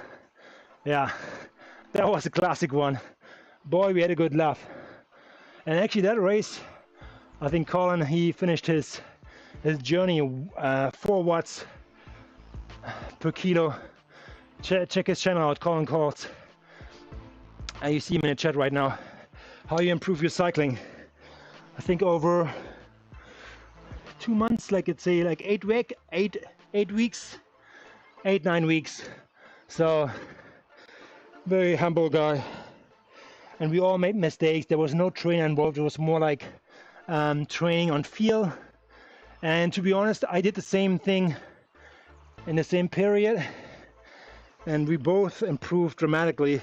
that was a classic one. Boy, we had a good laugh. And actually, that race, I think Colin, he finished his journey 4 watts per kilo. Check his channel out, Colin Calls. And you see him in the chat right now. How you improve your cycling. I think over 2 months, like it's say like 8 weeks, 8-9 weeks. So very humble guy. And we all made mistakes. There was no trainer involved. It was more like training on feel. And to be honest, I did the same thing in the same period, and we both improved dramatically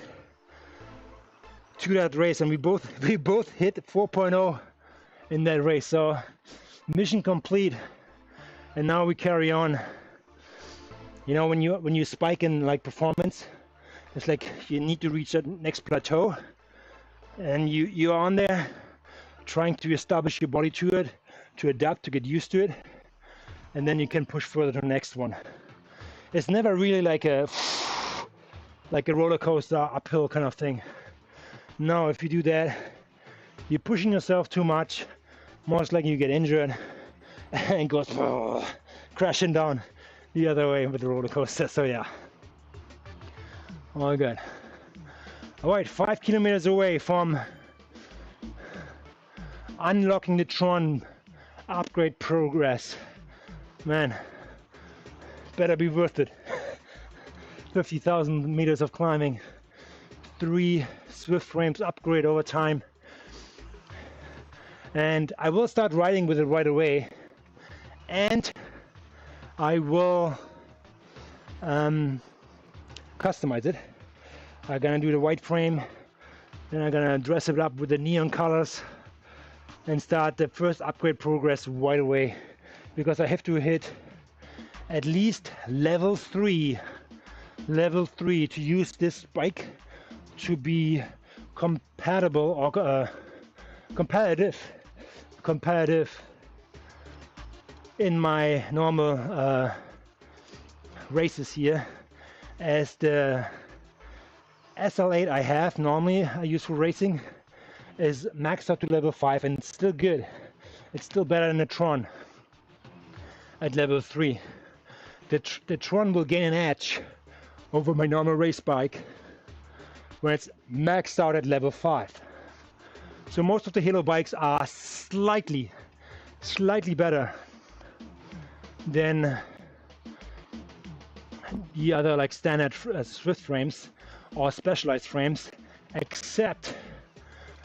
to that race, and we both hit 4.0 in that race. So mission complete. And now we carry on. You know, when you spike in like performance, it's like you need to reach that next plateau, and you're on there trying to establish your body to it, to adapt, to get used to it, and then you can push further to the next one. It's never really like a roller coaster uphill kind of thing. No, if you do that, you're pushing yourself too much, most likely you get injured and goes crashing down the other way with the roller coaster. So yeah, all good. All right, 5 kilometers away from unlocking the TRON upgrade progress. Man, better be worth it. 50,000 meters of climbing, 3 Swift frames upgrade over time, and I will start riding with it right away, and I will customize it. I'm gonna do the white frame, then I'm gonna dress it up with the neon colors and start the first upgrade progress right away, because I have to hit at least level 3 to use this bike to be compatible or competitive in my normal races here, as the SL8 I have normally I use for racing is maxed out to level 5, and it's still good. It's still better than the TRON at level 3. The TRON will gain an edge over my normal race bike when it's maxed out at level 5. So most of the Halo bikes are slightly better than the other like standard Swift frames or specialized frames, except,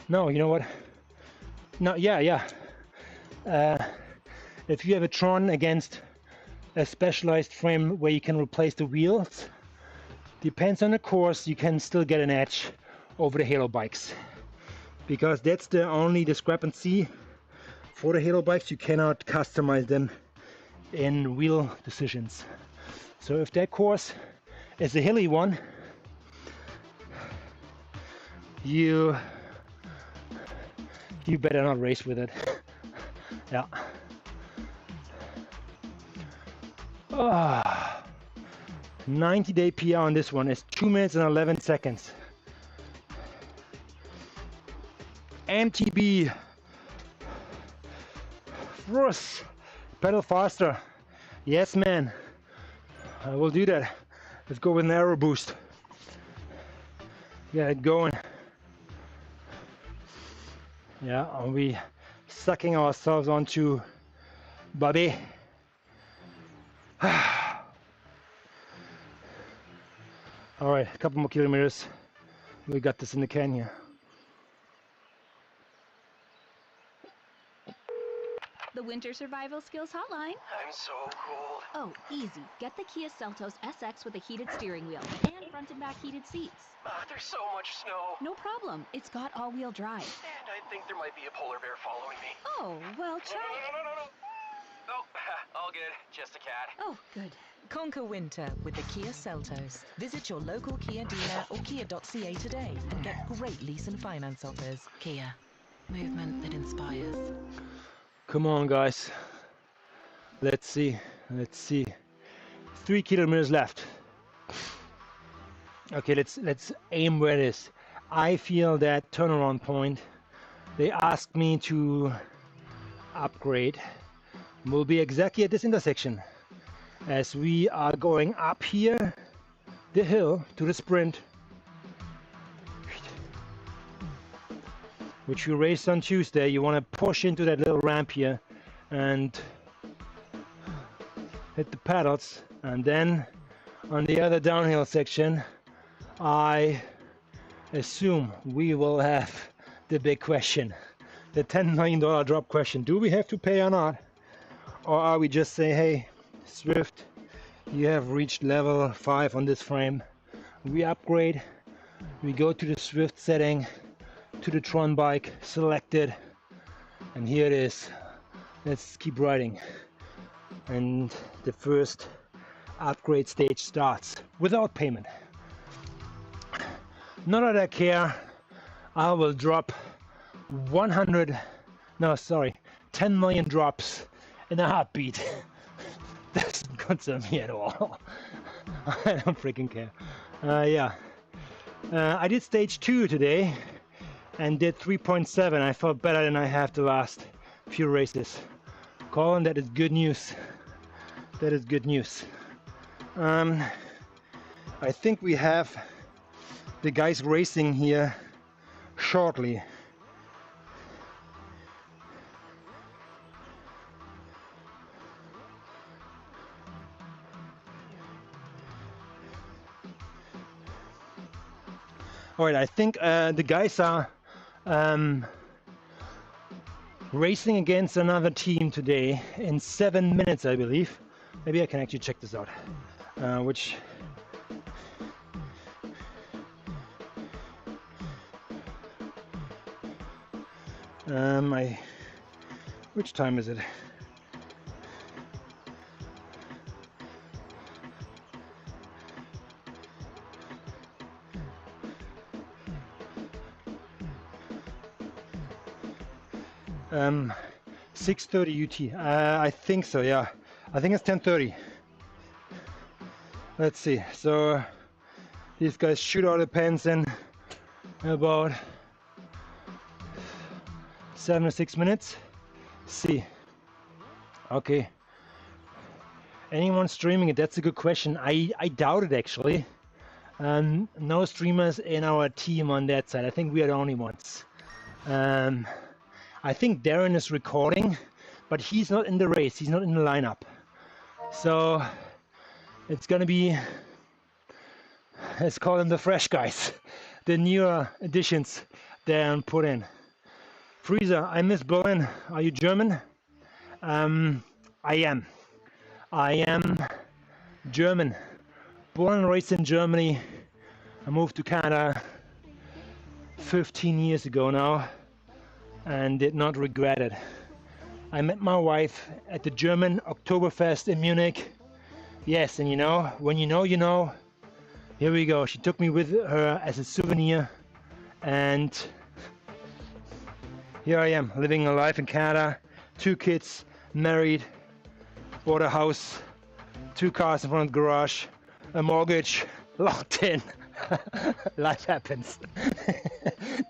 no, you know what? No, yeah. If you have a TRON against a specialized frame where you can replace the wheels, depends on the course, you can still get an edge over the Halo bikes, because that's the only discrepancy for the Halo bikes. You cannot customize them in wheel decisions. So if that course is a hilly one, you better not race with it. Yeah. 90-day PR on this one is 2 minutes and 11 seconds. MTB. Russ, pedal faster. Yes, man. I will do that. Let's go with an aero boost. Get it going. Yeah, and we sucking ourselves onto Bobby. All right, a couple more kilometers. We got this in the can here. The Winter Survival Skills Hotline. I'm so cold. Oh, easy. Get the Kia Seltos SX with a heated steering wheel and front and back heated seats. There's so much snow. No problem. It's got all-wheel drive. And I think there might be a polar bear following me. Oh, well, try... No. Oh, all good. Just a cat. Oh, good. Conquer winter with the Kia Seltos. Visit your local Kia dealer or kia.ca today and get great lease and finance offers. Kia. Movement that inspires. Come on, guys. Let's see. Let's see. 3 kilometers left. Okay, let's aim where it is. I feel that turnaround point. They asked me to upgrade. Will be exactly at this intersection. As we are going up here the hill to the sprint, which we raced on Tuesday. You want to push into that little ramp here and hit the pedals, and then on the other downhill section I assume we will have the big question, the $10 million drop question. Do we have to pay or not? Or are we just say, hey Swift, you have reached level 5 on this frame, we upgrade, we go to the Swift setting, to the TRON bike, selected, and here it is. Let's keep riding. And the first upgrade stage starts without payment. Not that I care. I will drop 10 million drops in a heartbeat. Doesn't concern me at all. I don't freaking care. I did stage 2 today and did 3.7. I felt better than I have the last few races. Colin, that is good news. That is good news. I think we have the guys racing here shortly. All right, I think the guys are racing against another team today in 7 minutes, I believe. Maybe I can actually check this out. Which time is it? Um, 6:30 UT. I think so. Yeah, I think it's 10:30. Let's see. So these guys shoot out the pens in about 7 or 6 minutes. See. Okay. Anyone streaming it? That's a good question. I doubt it actually. No streamers in our team on that side. I think we are the only ones. I think Darren is recording, but he's not in the race. He's not in the lineup. So it's gonna be, let's call them the fresh guys, the newer additions Darren put in. Freezer, I miss Berlin. Are you German? I am German. Born and raised in Germany. I moved to Canada 15 years ago now and did not regret it. I met my wife at the German Oktoberfest in Munich. Yes, and you know, when you know, you know. Here we go. She took me with her as a souvenir, and here I am, living a life in Canada. 2 kids, married, bought a house, 2 cars in front of the garage, a mortgage, locked in. Life happens.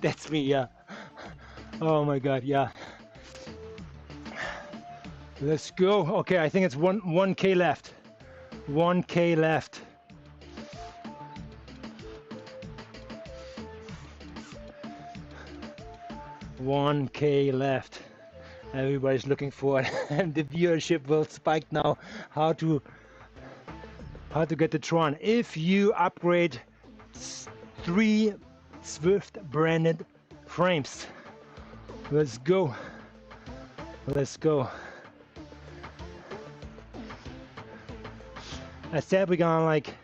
That's me, yeah. Oh my God, yeah. Let's go. Okay, I think it's 1K left. 1K left. $1K left. Everybody's looking for it, and the viewership will spike now. How to get the TRON? If you upgrade 3 Swift branded frames. Let's go. Let's go. I said we're gonna like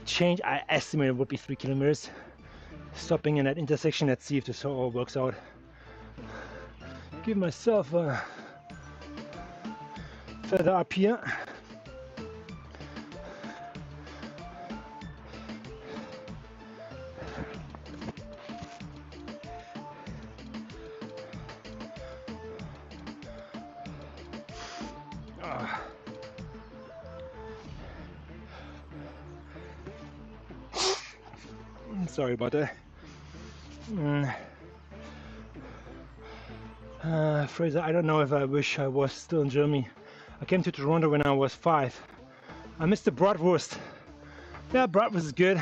change. I estimate it would be 3 kilometers. Stopping in that intersection. Let's see if this all works out. Give myself a further up here. Sorry about that. Fraser, I don't know if I wish I was still in Germany. I came to Toronto when I was 5. I missed the bratwurst. Yeah, bratwurst is good.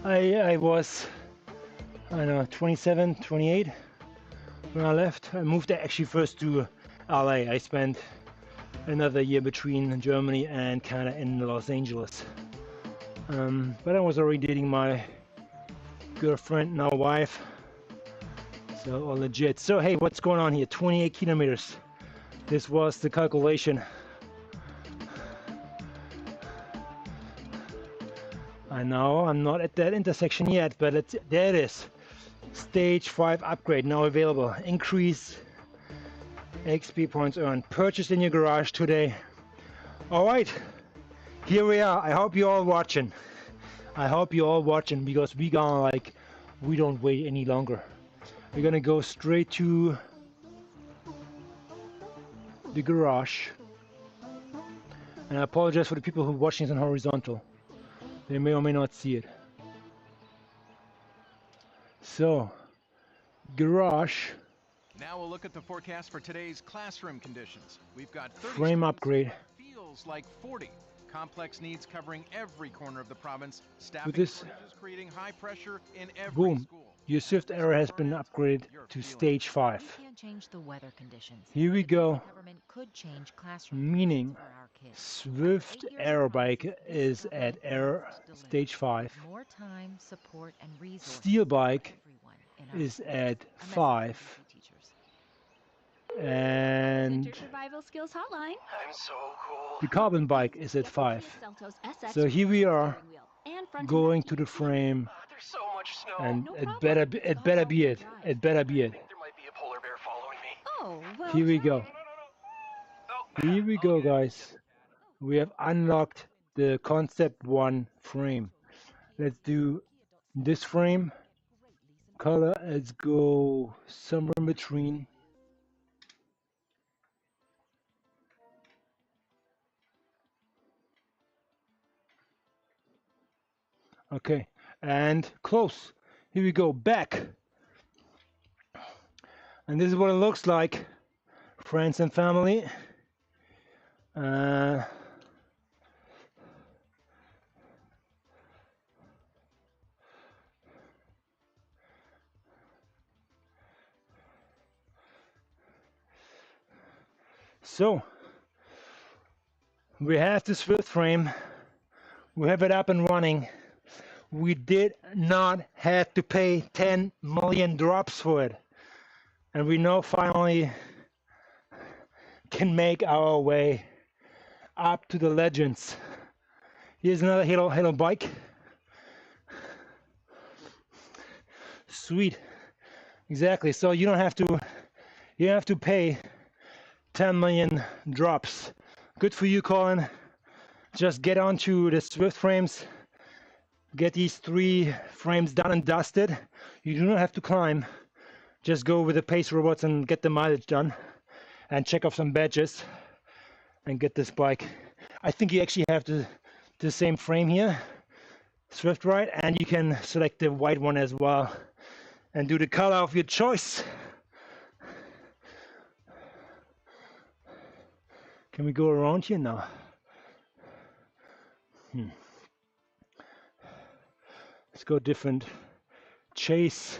I was, I don't know, 27, 28 when I left. I moved actually first to LA. I spent another year between Germany and Canada in Los Angeles. But I was already dating my girlfriend, now wife. So all legit. So hey, what's going on here? 28 kilometers. This was the calculation. I know I'm not at that intersection yet, but there it is. Stage 5 upgrade now available. Increase XP points earned. Purchased in your garage today. All right, here we are. I hope you're all watching. I hope you're all watching because we don't wait any longer. We're gonna go straight to the garage. And I apologize for the people who are watching this on horizontal. They may or may not see it. So, garage. Now we'll look at the forecast for today's classroom conditions. We've got 30 Frame students, upgrade. feels like 40. Complex needs covering every corner of the province. Staffing With this, shortages creating high pressure in every boom, school. your Swift Arrow has been upgraded to stage 5. We can't change the weather conditions. Here we but go. the government could change classroom Meaning conditions for our kids. Swift 8 years Aero of bike promises, this is government at Air promises to deliver. stage 5. More time, support, and resources Steel for bike everyone in our is schools. at A message from 5. BC teachers. And Winter Survival Skills Hotline. I'm so cool. the carbon bike is at Get the 5. Kia Seltos SX So here we are steering wheel and front and going back to the heated seats. frame, There's so much snow. and No it problem. better be It's it. called Better be all-wheel it. drive. It better be I it. think there might be a polar bear following me. Oh, well. Here we try go. it. Oh, Here we I'll go, get it. guys. We have unlocked the Concept 1 frame. Let's do this frame. Color, let's go somewhere in between. Okay, and close. Here we go, back. And this is what it looks like, friends and family. So, we have the Swift frame. We have it up and running. We did not have to pay 10 million drops for it. And we now finally can make our way up to the legends. Here's another Halo bike. Sweet. Exactly. So you don't have to pay 10 million drops. Good for you, Colin. Just get onto the Swift frames. Get these 3 frames done and dusted. You do not have to climb. Just go with the pace robots and get the mileage done. And check off some badges. And get this bike. I think you actually have the same frame here. Swift Ride. And you can select the white one as well. And do the color of your choice. Can we go around here now? Let's go different. Chase.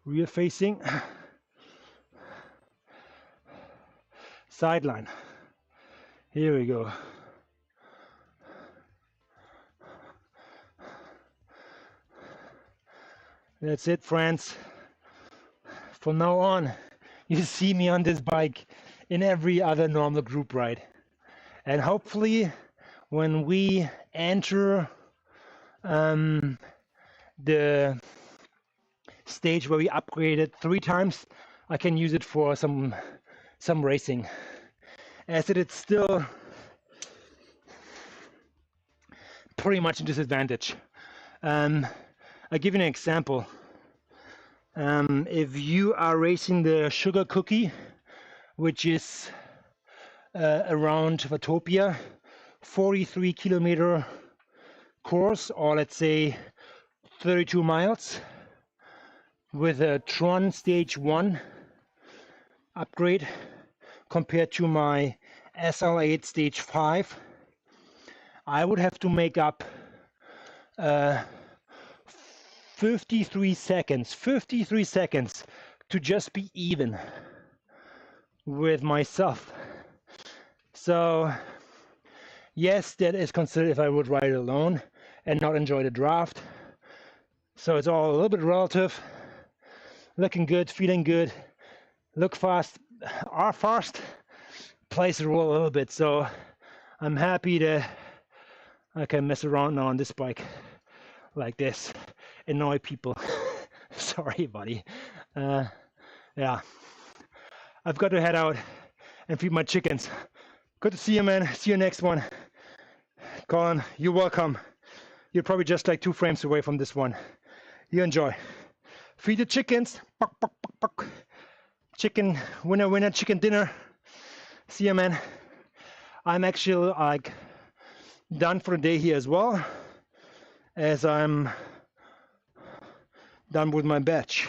Rear facing. Sideline. Here we go. That's it, friends. From now on, you see me on this bike in every other normal group ride. And hopefully, when we enter the stage where we upgraded 3 times, I can use it for some racing, as it's still pretty much a disadvantage. I'll give you an example. If you are racing the Sugar Cookie, which is around Watopia, 43-kilometer course, or let's say 32 miles, with a TRON Stage 1 upgrade compared to my SL8 Stage 5, I would have to make up 53 seconds to just be even with myself. So yes, that is considered if I would ride it alone and not enjoy the draft. So it's all a little bit relative. Looking good, feeling good, look fast, are fast, plays the role a little bit. So I'm happy that I can mess around now on this bike like this, annoy people. Sorry, buddy. Yeah, I've got to head out and feed my chickens. Good to see you, man. See you next one. Colin, you're welcome. You're probably just like 2 frames away from this one. You enjoy. Feed the chickens. Buck, buck, buck, buck. Chicken winner, winner, chicken dinner. See you, man. I'm actually like done for the day here as well, as I'm done with my batch.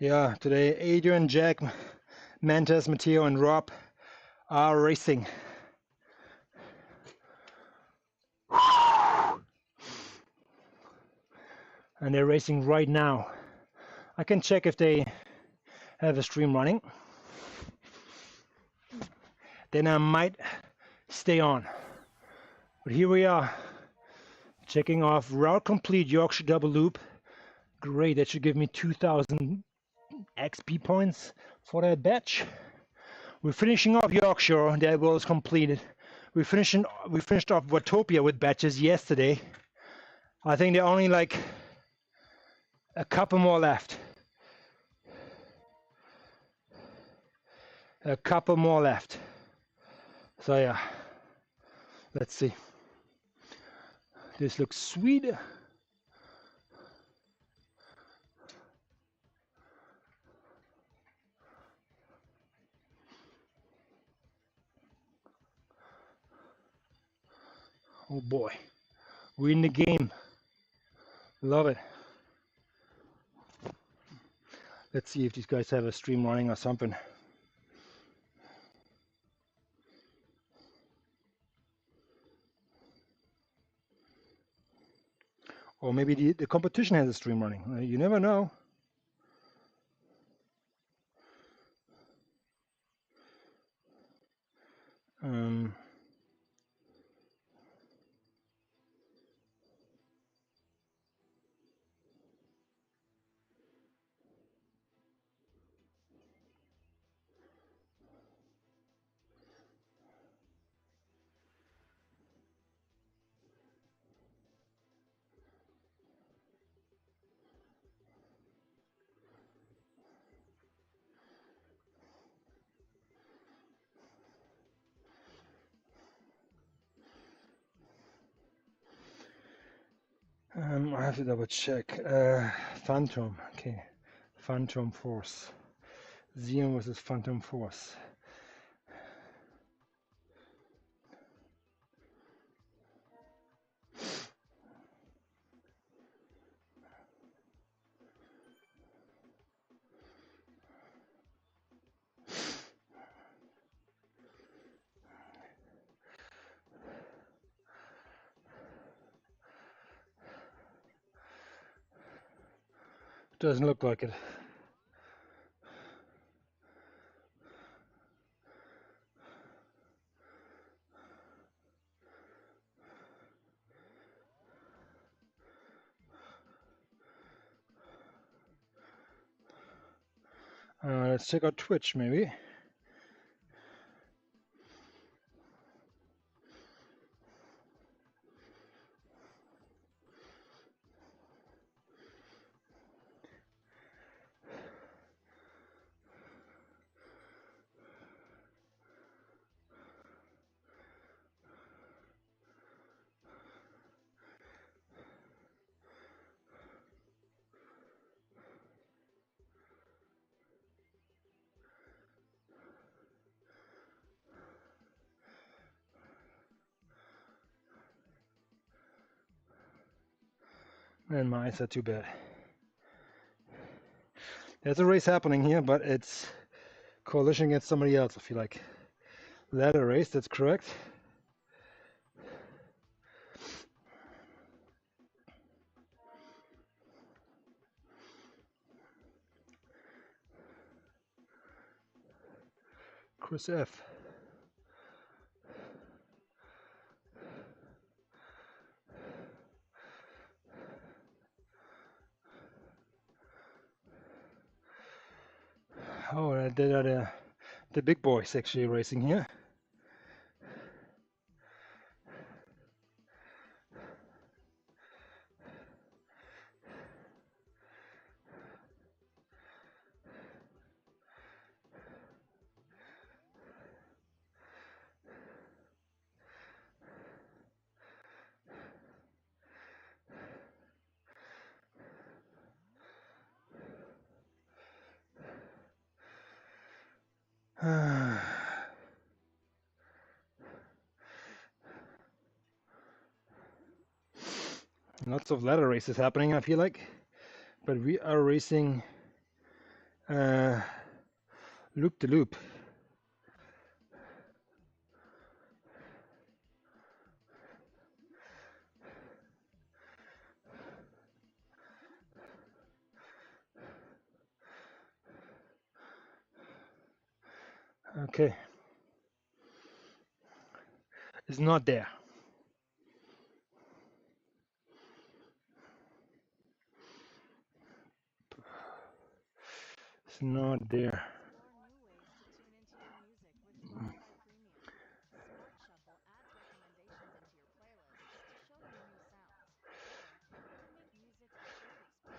Yeah, today Adrian, Jack, Mantas, Matteo, and Rob are racing. And they're racing right now. I can check if they have a stream running. Then I might stay on. But here we are, checking off route complete Yorkshire double loop. Great, that should give me 2,000 XP points for that batch. We're finishing off Yorkshire, that was completed. We finished off Watopia with batches yesterday. I think there are only like a couple more left. A couple more left. So yeah, let's see. This looks sweet. Oh boy, we're in the game. Love it. Let's see if these guys have a stream running or something. Or maybe the competition has a stream running. You never know. I have to double check. Phantom, okay. Phantom Force. Xeon versus Phantom Force. Doesn't look like it. Let's check out Twitch maybe. And my eyes are too bad. There's a race happening here, but it's coalition against somebody else, I feel like. Ladder race, that's correct. Chris F. Oh, the big boys actually racing here. Lots of ladder races happening, I feel like, but we are racing loop to loop. Okay, it's not there. It's not there. Explore new ways to tune into your music with Spotify Premium. Smart Shuffle adds recommendations into your playlists to show you new sounds. Or you can make music a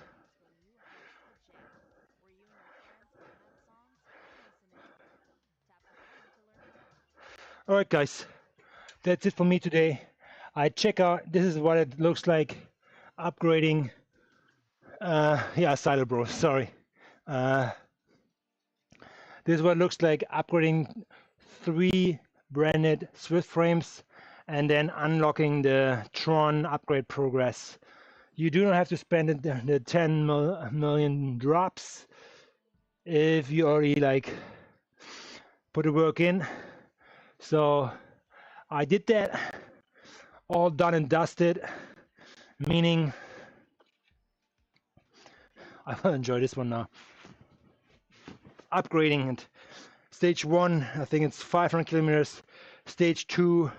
shared experience when you host a jam, where you and your friends can add songs and listen together. Tap the menu to learn more. All right, guys, that's it for me today. I check out. This is what it looks like upgrading. Yeah, Silo Bros. Sorry. This is what it looks like upgrading 3 branded Swift frames and then unlocking the TRON upgrade progress. You do not have to spend the 10 million drops if you already like put the work in. So I did that, all done and dusted, meaning I will enjoy this one now. Upgrading it. Stage 1, I think it's 500 kilometers. Stage 2,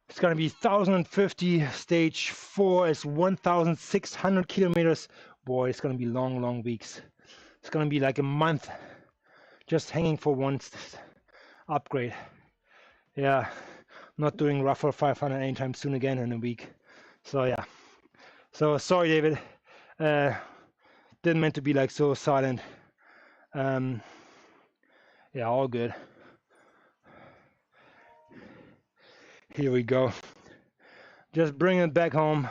it's gonna be 1050. Stage 4 is 1600 kilometers. Boy, it's gonna be long weeks. It's gonna be like a month just hanging for one upgrade. Yeah, not doing rougher 500 anytime soon again in a week. So yeah. So sorry, David. Didn't meant to be like so silent. Yeah, all good. Here we go. Just bring it back home.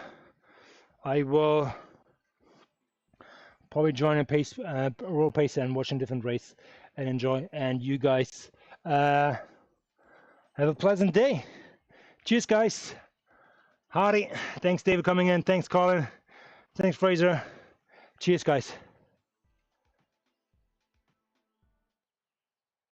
I will probably join a pace, roll pace and watch a different race and enjoy. And you guys have a pleasant day. Cheers, guys. Howdy. Thanks, David, coming in. Thanks, Colin. Thanks, Fraser. Cheers, guys.